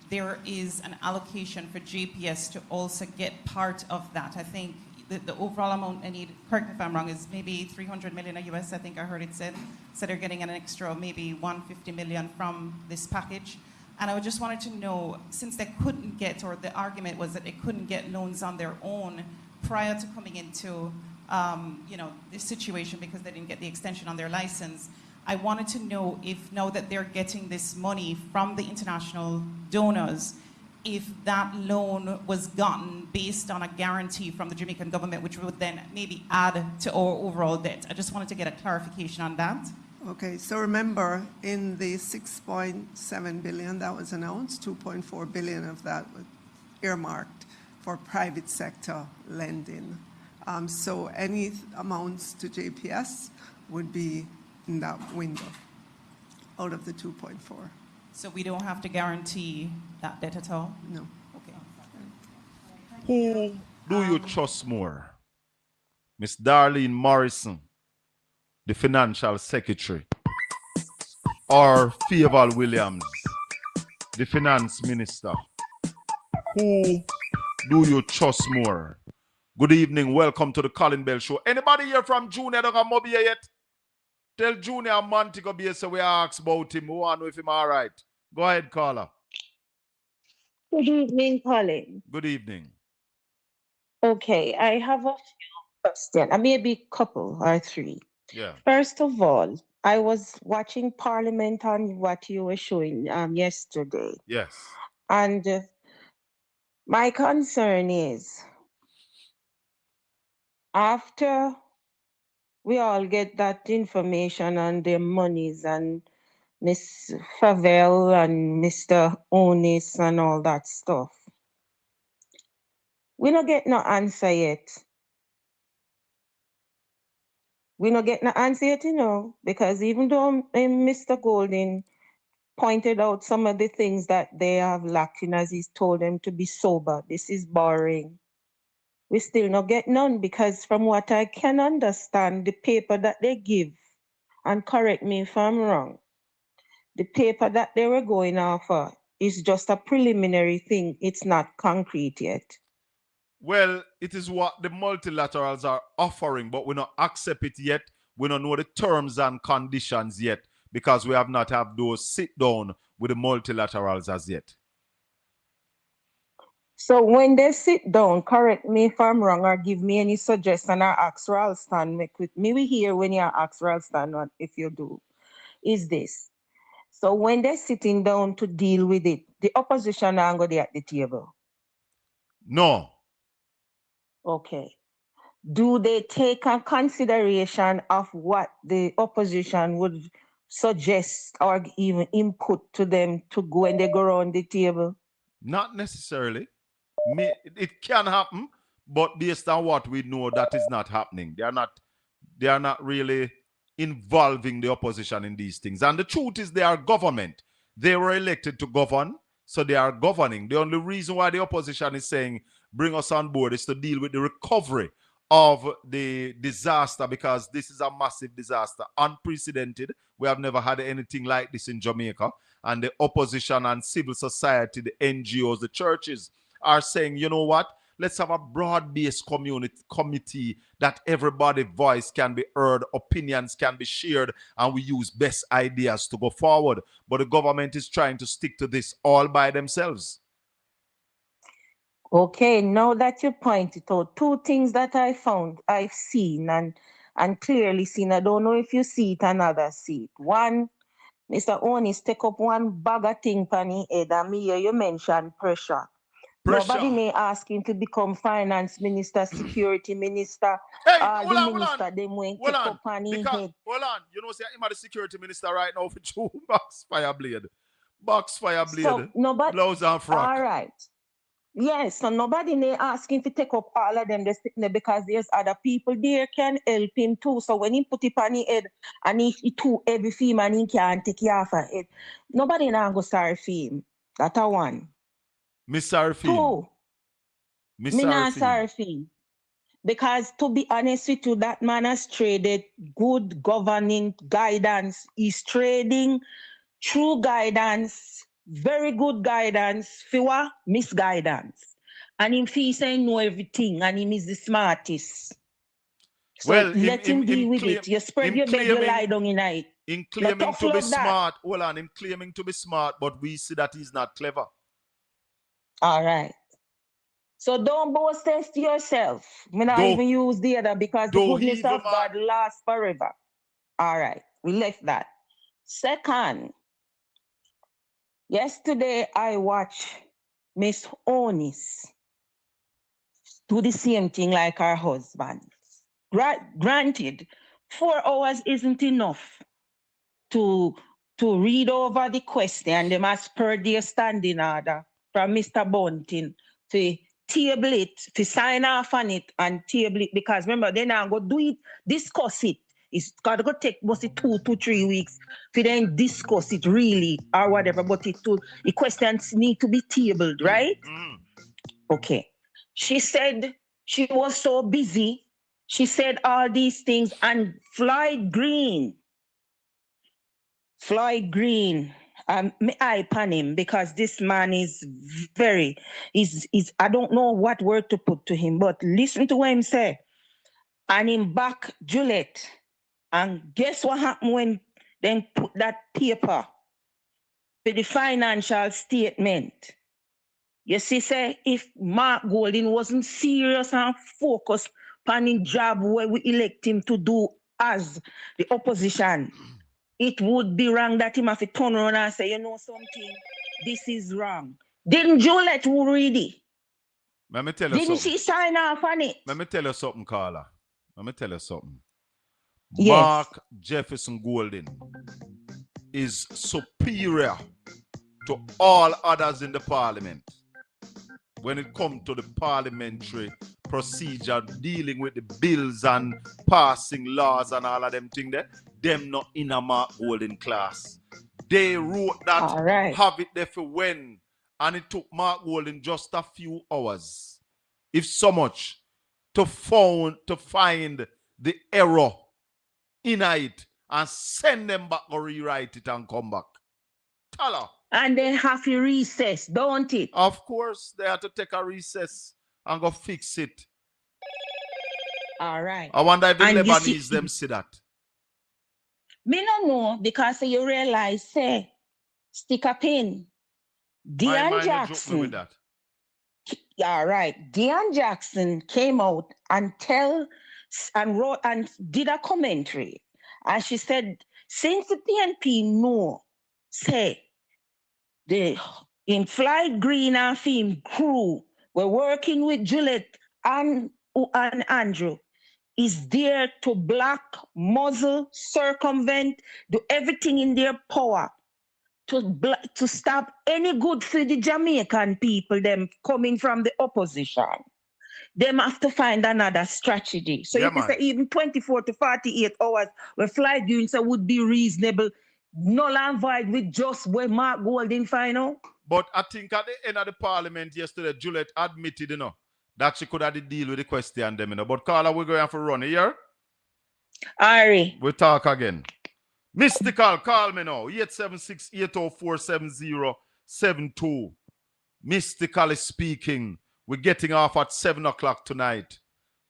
there is an allocation for JPS to also get part of that. I think the overall amount I need, correct me if I'm wrong, is maybe 300 million US, I think I heard it said. So they're getting an extra maybe 150 million from this package. And I just wanted to know, since they couldn't get, or the argument was that they couldn't get loans on their own prior to coming into, this situation because they didn't get the extension on their license, I wanted to know if now that they're getting this money from the international donors, if that loan was gotten based on a guarantee from the Jamaican government, which would then maybe add to our overall debt. I just wanted to get a clarification on that. Okay, so remember, in the 6.7 billion that was announced, 2.4 billion of that was earmarked for private sector lending. So any amounts to JPS would be in that window. out of the 2.4. So we don't have to guarantee that debt at all? No. Okay. Who do you trust more? Miss Darlene Morrison, the Financial Secretary, or Favour Williams, the Finance Minister? Who do you trust more? Good evening. Welcome to the Colin Bell Show. Anybody here from Junior don't have Moby yet? Tell Junior Montico be so we ask about him. We want to know if him all right. Go ahead, caller. Good evening, Colin. Good evening. Okay, I have a few questions, maybe a couple or three. Yeah. First of all, I was watching Parliament on what you were showing yesterday. Yes. And my concern is after we all get that information on their monies and Miss Favell and Mr. Onis and all that stuff, we don't get no answer yet. We don't get no answer yet, because even though Mr. Golding pointed out some of the things that they have lacking as he's told them to be sober, this is boring. We still not get none because from what I can understand, the paper that they give, and correct me if I'm wrong, the paper that they were going after is just a preliminary thing. It's not concrete yet. Well, it is what the multilaterals are offering, but we don't accept it yet. We don't know the terms and conditions yet because we have not had those sit down with the multilaterals as yet. So when they sit down, correct me if I'm wrong or give me any suggestion or ask Ralston, make with me we hear when you ask Ralston if you do, is this. So when they're sitting down to deal with it, the opposition are going to be at the table. No. Okay. Do they take a consideration of what the opposition would suggest or even input to them to go when they go around the table? Not necessarily. It can happen, but based on what we know, that is not happening. They are not really involving the opposition in these things. And the truth is they are government. They were elected to govern, so they are governing. The only reason why the opposition is saying bring us on board is to deal with the recovery of the disaster, because this is a massive disaster, unprecedented. We have never had anything like this in Jamaica. And the opposition and civil society, the NGOs, the churches are saying, you know what? Let's have a broad-based committee that everybody's voice can be heard, opinions can be shared, and we use best ideas to go forward. But the government is trying to stick to this all by themselves. Okay, now that you pointed out, two things that I've seen and clearly seen. I don't know if you see it and others see it. One, Mr. Onis take up one bag of thing on his head, and me hear you mention pressure. Nobody may ask him to become finance minister, security minister, all the minister, them when take up on his head. Hold on, you know, say I'm the security minister right now for two box fire blade. Box fire blade, so nobody, blouse and frock. All right. Yes, so nobody may ask him to take up all of them because there's other people there can help him too. So when he put it on his head and he too heavy for him and he can't take it off of it, nobody now go sorry for him. That's a one. Miss sorry for him. Two, me not sorry for him. Because to be honest with you, that man has traded good governing guidance. He's trading true guidance, very good guidance, for misguidance. And if he's saying know everything and he is the smartest. So well, let him deal with it. You spread your bed, you lie down in it. In claiming to be smart, hold on, him claiming to be smart, but we see that he's not clever. All right. So don't boast to yourself. I not even use the other because the goodness of God lasts forever. All right, we left that. Second, yesterday I watched Miss Onis do the same thing like her husband. Granted, 4 hours isn't enough to read over the question. They must per their standing order from Mr. Bunting to table it, to sign off on it and table it, because remember, they now go do it, discuss it. It's got to go take was it 2 to 3 weeks for then discuss it really or whatever. But the questions need to be tabled, right? Okay. She said she was so busy. She said all these things, and Floyd Green, me eye on him because this man is I don't know what word to put to him, but listen to what him say. And him back Juliet. And guess what happened when they put that paper for the financial statement? You see, say, if Mark Golding wasn't serious and focused on the job where we elect him to do as the opposition, it would be wrong that him have to turn around and say, you know something, this is wrong. Didn't Juliet read it? Let me tell you Didn't something. she sign off on it? Let me tell you something, Carla. Let me tell you something. Yes. Mark Jefferson Golding is superior to all others in the parliament when it comes to the parliamentary procedure dealing with the bills and passing laws and all of them things there. Them not in a Mark Golding class. They wrote that, have it there for when, and it took Mark Golding just a few hours, if so much, to find the error in it and send them back or rewrite it and come back. Tell her. And they have to recess, don't it? Of course, they have to take a recess and go fix it. All right. I wonder if the And Lebanese them see that. Me no know because you realize, say, stick a pin. Dean Jackson. With that. All right. Dean Jackson came out and wrote and did a commentary. And she said, since the PNP know, say, in Floyd Green and film crew were working with Juliet and Andrew, is there to block, muzzle, circumvent, do everything in their power to stop any good for the Jamaican people, them coming from the opposition. Them have to find another strategy. So you can say even 24 to 48 hours where flight doing so would be reasonable, null and void with just where Mark Golding find out. But I think at the end of the parliament yesterday, Juliet admitted, that she could have to deal with the question them, But Carla, we're going to have to run here. Ari. We'll talk again. Mystical, call me now. 876-804-7072. Mystical is speaking. We're getting off at 7 o'clock tonight.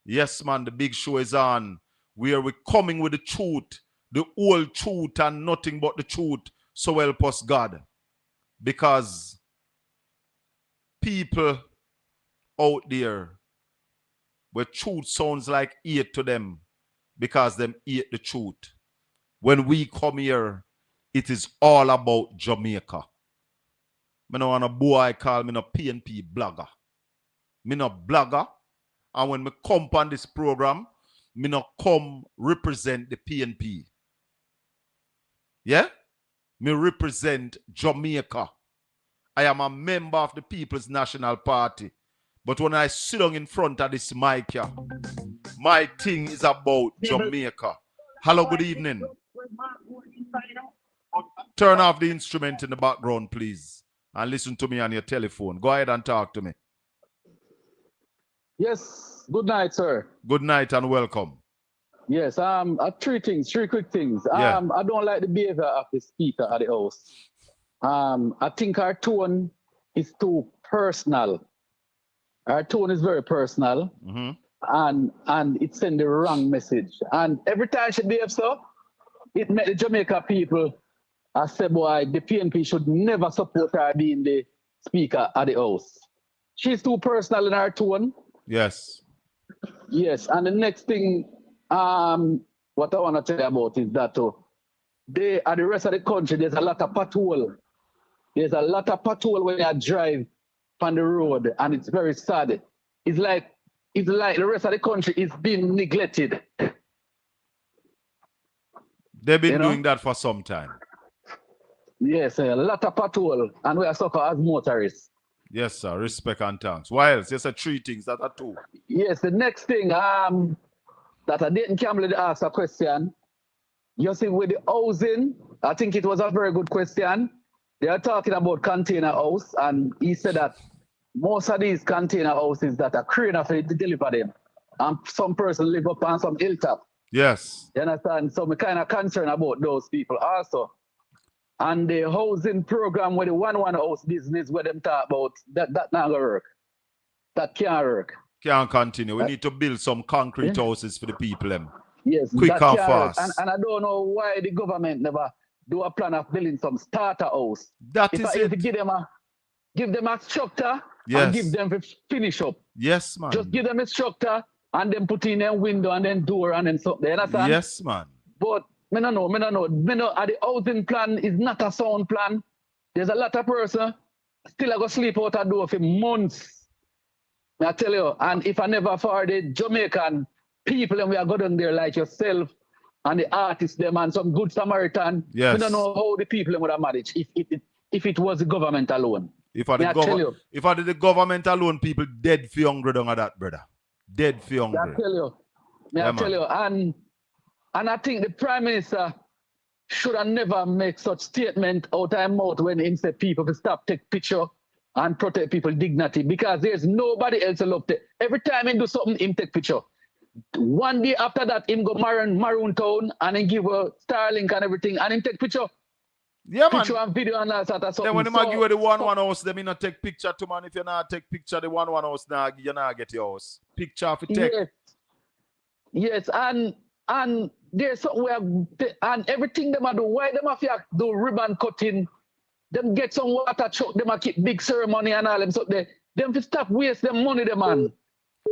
Yes, man, the big show is on. We're coming with the truth, the whole truth and nothing but the truth. So help us God. Because people out there where truth sounds like hate to them because them hate the truth. When we come here, it is all about Jamaica. Me no want a boy call me no PNP blogger. Me no blogger. And when me come on this program, me no come represent the PNP. Yeah? Me represent Jamaica. I am a member of the People's National Party. But when I sit down in front of this mic here, my thing is about Jamaica. Hello, good evening. Turn off the instrument in the background, please. And listen to me on your telephone. Go ahead and talk to me. Yes, good night, sir. Good night and welcome. Yes, three quick things. Yeah. I don't like the behavior of the speaker at the house. I think our tone is too personal. Our tone is very personal, and it sends the wrong message. And every time she behaves so, it makes the Jamaica people say, boy, the PNP should never support her being the speaker at the house. She's too personal in her tone. Yes. Yes, and the next thing, what I want to tell you about is that at the rest of the country, there's a lot of pothole. There's a lot of pothole when you drive on the road, and it's very sad. It's like the rest of the country is being neglected. They've been doing that for some time. Yes, a lot of pothole, and we are suffer as motorists. Yes, sir. Respect and thanks. What else? Yes, sir. Three things. That are two. Yes, the next thing, that I didn't Campbell ask a question. You see, with the housing, I think it was a very good question. They are talking about container house, and he said that most of these container houses that are crane to deliver them, and some person live up on some hilltop. Yes. You understand? So we're kind of concerned about those people also. And the housing program with the one house business where them talk about, that not gonna work. That can't work. Can't continue. We need to build some concrete houses for the people. Yes, quick that and can't work. fast. And I don't know why the government never do a plan of building some starter house. That if is I it. If give them a structure Yes. and give them to finish up. Yes, man. Just give them a structure and then put in a window and then door and then something. You understand? Yes, man. But me no know. The housing plan is not a sound plan. There's a lot of person still I go sleep out a door for months. I tell you, and if I never for the Jamaican people and we are going there like yourself and the artists them and some good Samaritan, Yes. we don't know how the people would have managed if it was the government alone. If I did the government alone, people dead for hungry down at that, brother. Dead for hungry. I tell you. Yeah, I tell you. And I think the Prime Minister should have never make such statement out of mouth when he said people to stop take picture and protect people's dignity, because there's nobody else who love it. Every time he do something, him take picture. One day after that, him go Maroon Town and he give a Starlink and everything and him take picture. Yeah, man. Picture and video and all that something. Then when they give you the one house, they may not take picture to man. If you not take picture the one house, now you not get your house. Picture of it take. Yes, and there's something where and everything them do. Why them have to do ribbon cutting? Them get some water truck. Them a keep big ceremony and all them. So them to stop waste them money, them man.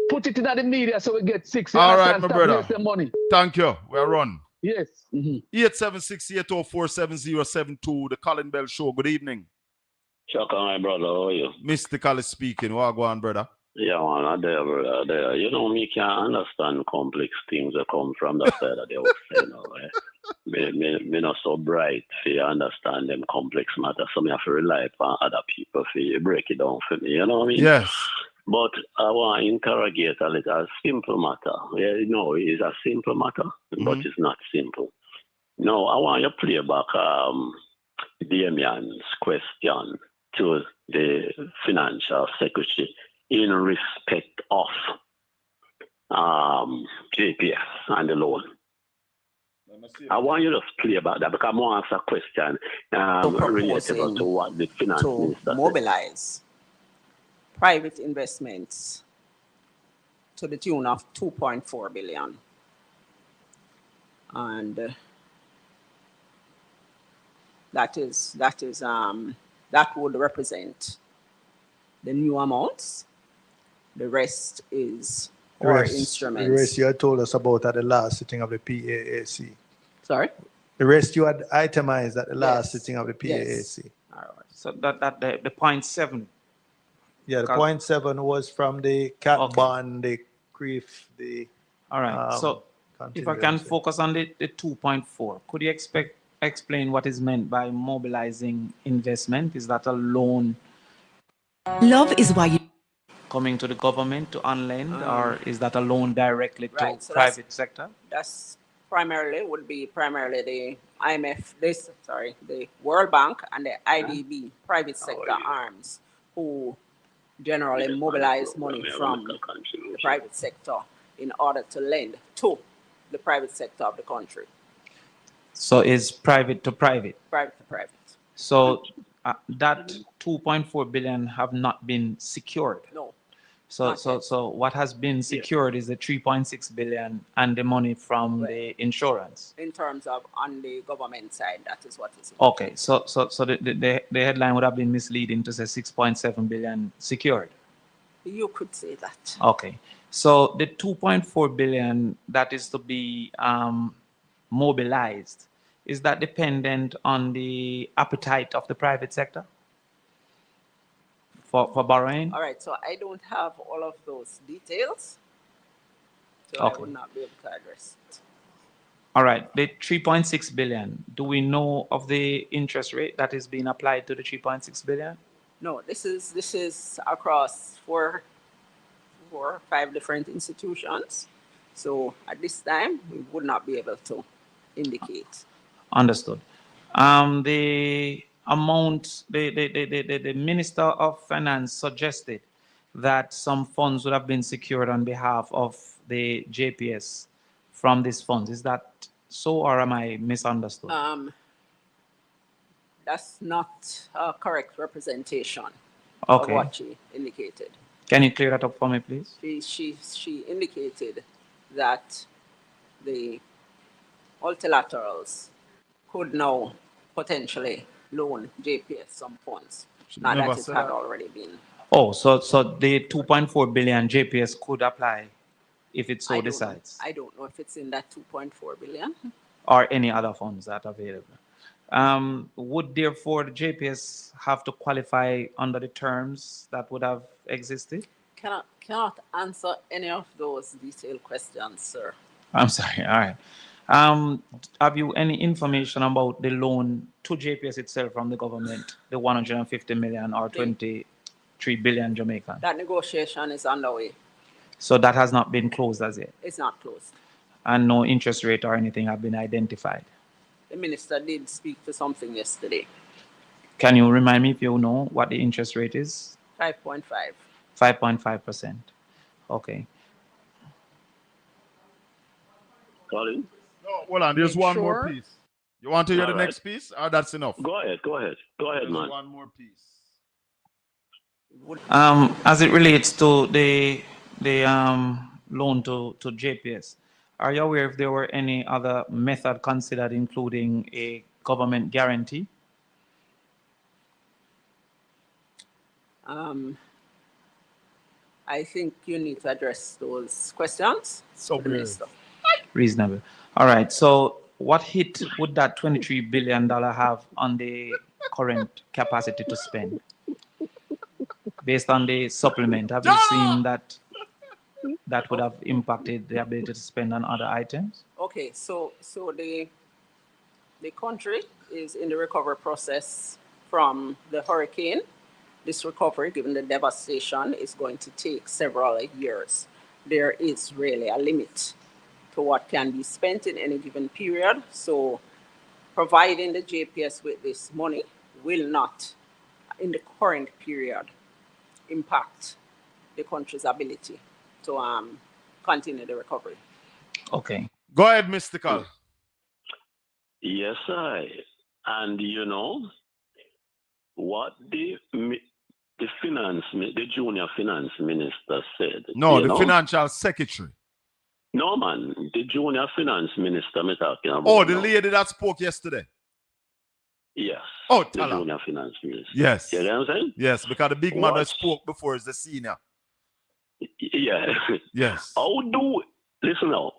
Put it in the media so we get 6. All right, my brother. Waste them money. Thank you. We're run. Yes. 876-804-7072. The Colin Bell Show. Good evening. Shaka, my brother. How are you? Mr. Colin speaking. What go on, brother? Yeah, man, I there, brother. There. You know, me can't understand complex things that come from the side of the house. You know, me not so bright to understand them complex matters. So me have to rely upon other people to break it down for me. You know what I mean? Yes. But I want to interrogate a little simple matter. Yeah, you know, it's a simple matter, but it's not simple. No, I want you to play back Damian's question to the financial secretary in respect of JPS and the loan. I want you to play about that because I want to ask a question related to what the finance minister said. Mobilize private investments to the tune of 2.4 billion. And that would represent the new amounts. The rest is our instruments. The rest you had told us about at the last sitting of the PAAC. Sorry? The rest you had itemized at the last sitting of the PAAC. Yes. All right. So that the 0.7. Yeah, the 0.7 was from the cat bond, the CREEF, the. All right. So if I can focus on the 2.4, could you explain what is meant by mobilizing investment? Is that a loan? Love is why you coming to the government to unlend, or is that a loan directly to so private sector? That's would be primarily the IMF, the World Bank and the IDB, private sector arms, who generally mobilize money from the private sector in order to lend to the private sector of the country. So is private to private? Private to private. So that 2.4 billion have not been secured? No. So what has been secured is the 3.6 billion and the money from the insurance. In terms of on the government side, that is what is. Okay, so the headline would have been misleading to say 6.7 billion secured. You could say that. Okay, so the 2.4 billion that is to be mobilized, is that dependent on the appetite of the private sector for borrowing? All right, so I don't have all of those details, so Okay. I would not be able to address it. All right, the 3.6 billion, do we know of the interest rate that is being applied to the 3.6 billion? No, this is across four or five different institutions. So at this time, we would not be able to indicate. Understood. The amount, the Minister of Finance suggested that some funds would have been secured on behalf of the JPS from these funds. Is that so, or am I misunderstood? That's not a correct representation Okay. of what she indicated. Can you clear that up for me, please? She indicated that the multilaterals could now potentially loan JPS some funds. Not never that it said had that. already been. Oh, so the 2.4 billion JPS could apply if it so decides, I don't know if it's in that 2.4 billion. or any other funds that are available. Would therefore the JPS have to qualify under the terms that would have existed? Cannot answer any of those detailed questions, sir. I'm sorry. All right. Have you any information about the loan to JPS itself from the government, the 150 million or 23 billion Jamaican? That negotiation is underway. So that has not been closed as yet, It's not closed. and no interest rate or anything have been identified. The minister did speak to something yesterday. Can you remind me if you know what the interest rate is? 5.5. 5.5%. Okay. Colin? No, hold on. There's one more piece. You want to hear the All right. next piece, or that's enough? Go ahead, There's man. one more piece. As it relates to the loan to JPS, are you aware if there were any other method considered, including a government guarantee? I think you need to address those questions to the minister. Reasonable. All right. So what hit would that $23 billion have on the current capacity to spend? Based on the supplement, have you seen that that would have impacted the ability to spend on other items? Okay, so the country is in the recovery process from the hurricane. This recovery, given the devastation, is going to take several years. There is really a limit to what can be spent in any given period. So providing the JPS with this money will not, in the current period, impact the country's ability to continue the recovery. Okay. Go ahead, Mystical. Yes, and you know what the junior finance minister said. No, the financial secretary. No, man, the junior finance minister I'm talking about. Oh, the lady that spoke yesterday. Yes. Oh, the junior finance minister. Yes. You know what I'm saying? Yes, because the big man that spoke before is the senior. Yeah. Yes. Listen now,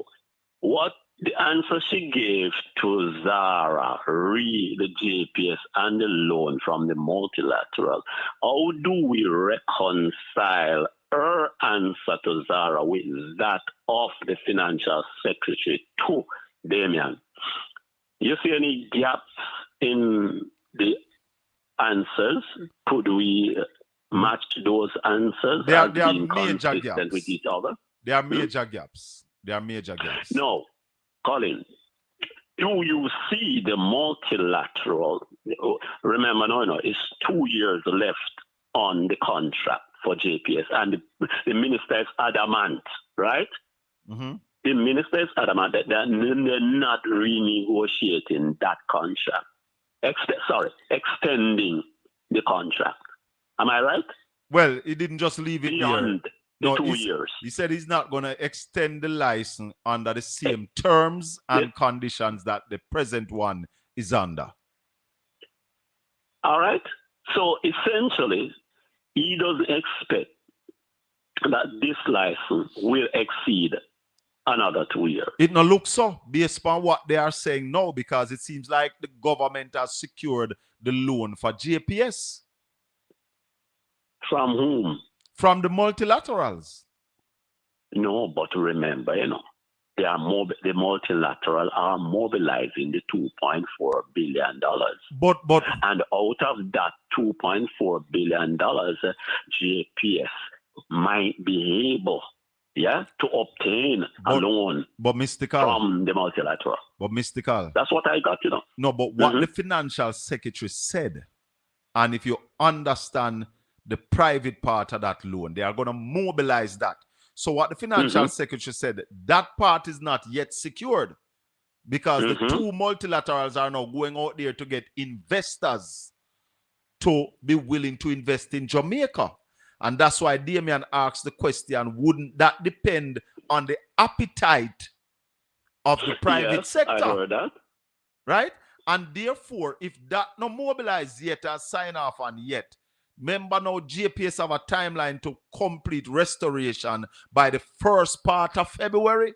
what the answer she gave to Zara, the JPS, and the loan from the multilateral, how do we reconcile her answer to Zara with that of the financial secretary to Damian? You see any gaps in the answers? Could we match those answers They are being major consistent gaps with each other? There are major gaps. There are major gaps. No, Colin, do you see the multilateral? Remember, no, it's 2 years left on the contract for JPS, and the minister is adamant, right? Mm-hmm. The minister is adamant that they're not renegotiating that contract. Extending the contract. Am I right? Well, he didn't just leave it beyond there. the 2 years. He said he's not going to extend the license under the same terms and conditions that the present one is under. All right. So essentially, he doesn't expect that this license will exceed another 2 years. It no looks so based on what they are saying now, because it seems like the government has secured the loan for JPS. From whom? From the multilaterals. No, but remember, the multilateral are mobilizing the $2.4 billion. But and out of that $2.4 billion, JPS might be able to obtain a loan from the multilateral. But mystical. That's what I got, No, but what the financial secretary said, and if you understand the private part of that loan, they are going to mobilize that. So what the financial secretary said, that part is not yet secured because the two multilaterals are now going out there to get investors to be willing to invest in Jamaica. And that's why Damien asked the question, wouldn't that depend on the appetite of the private sector? I heard that. Right? And therefore, if that not mobilized yet or sign off on yet, remember now JPS have a timeline to complete restoration by the first part of February.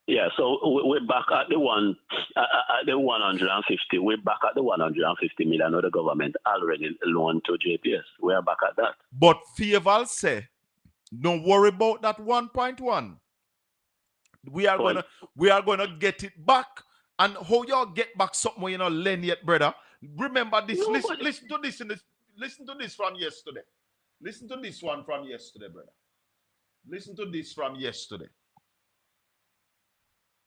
Yeah, so we're back at the 150. We're back at the 150 million of the government already loaned to JPS. We are back at that. But Faval say, don't worry about that 1.1. We are gonna get it back. And how y'all get back something you know lend yet, brother? Remember this. Listen to this. Listen to this from yesterday. Listen to this one from yesterday, brother. Listen to this from yesterday.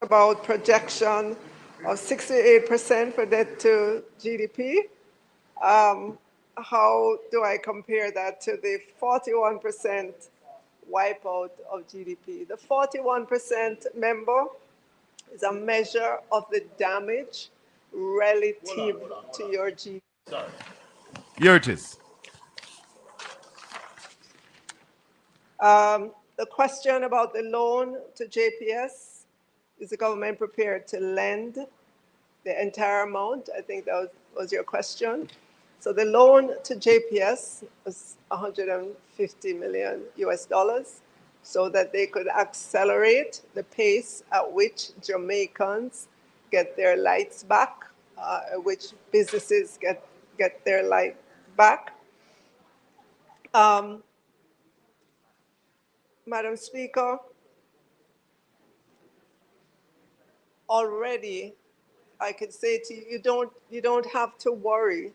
About projection of 68% for debt to GDP. How do I compare that to the 41% wipeout of GDP? The 41% member is a measure of the damage relative to your GDP. Sorry. Here it is. The question about the loan to JPS, is the government prepared to lend the entire amount? I think that was your question. So the loan to JPS was $150 million so that they could accelerate the pace at which Jamaicans get their lights back, at which businesses get their light back. Madam Speaker, already I could say to you, you don't have to worry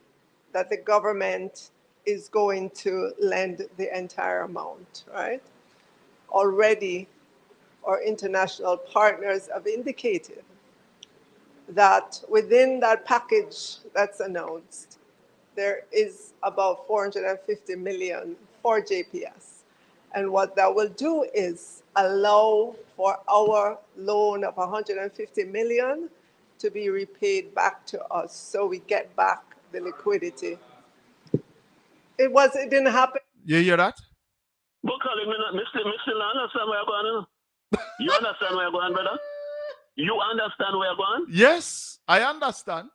that the government is going to lend the entire amount, right? Already our international partners have indicated that within that package that's announced, there is about 450 million for JPS. And what that will do is allow for our loan of 150 million to be repaid back to us, so we get back the liquidity. It didn't happen. You hear that? But Colin, Mr. Understand where you're going? You understand where you're going, brother? You understand where you're going? Yes, I understand.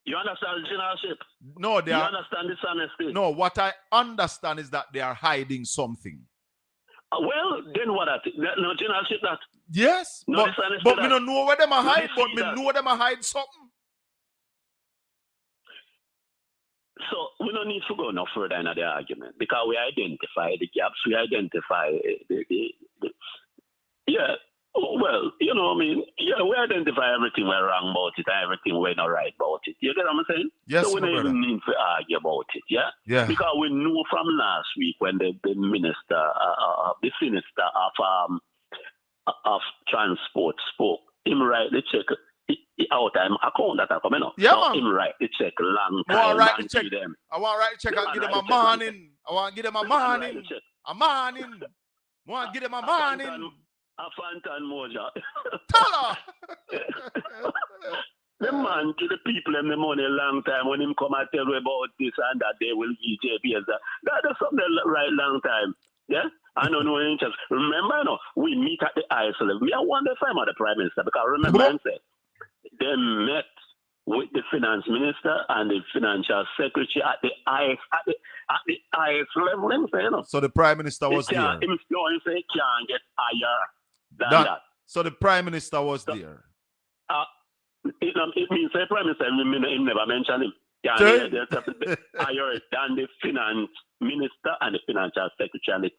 You understand the generalship? No, you understand dishonesty? No, what I understand is that they are hiding something. Well, then what? No generalship that? Yes, no but me don't know where them are hide, but me know them are hide something. So we don't need to go no further in the argument because we identify the gaps, we identify well, you know what I mean? Yeah, we identify everything we're wrong about it and everything we're not right about it. You get what I'm saying? Yes, so we don't even need to argue about it, yeah? Yeah. Because we know from last week when the minister, the minister of transport spoke, him write the check out time account that are coming up. Yeah, so him write the check long time. I want to write the check. Them. I want to write the check and give them a morning. I want to give them a morning. A morning. I want to give them a morning. A Fantan Moja. Tell The man to the people in the money a long time when him come and tell you about this and that they will give JPS. That is something right long time. Yeah? I don't know interest. Remember, no, we meet at the ISL. We are one the time of the Prime Minister because remember I said they met with the finance minister and the financial secretary at the highest level. You know? So the Prime Minister was there. Him say he can't get higher than that. So the Prime Minister was there. It means the Prime Minister, him never mentioned him. Higher than the finance minister and the financial secretary.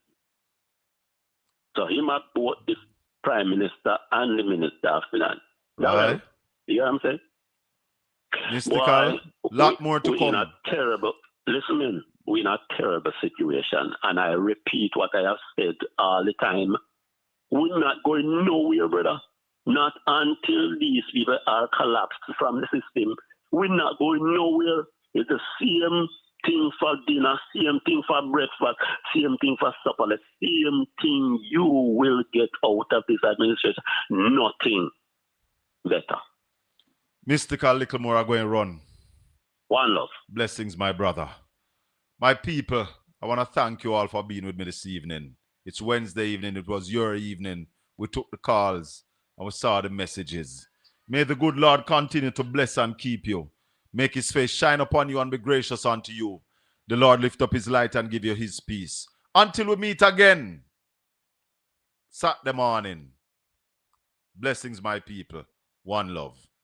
So him at both the Prime Minister and the Minister of Finance. Right. You know what I'm saying? Mr. Colin, lot more to come. Terrible. Listen, we're in a terrible situation. And I repeat what I have said all the time. We're not going nowhere, brother. Not until these people are collapsed from the system. We're not going nowhere. It's the same thing for dinner, same thing for breakfast, same thing for supper, the same thing you will get out of this administration. Nothing better. Mystical little more are going to run. One love. Blessings, my brother. My people, I want to thank you all for being with me this evening. It's Wednesday evening. It was your evening. We took the calls and we saw the messages. May the good Lord continue to bless and keep you. Make his face shine upon you and be gracious unto you. The Lord lift up his light and give you his peace. Until we meet again, Saturday morning. Blessings, my people. One love.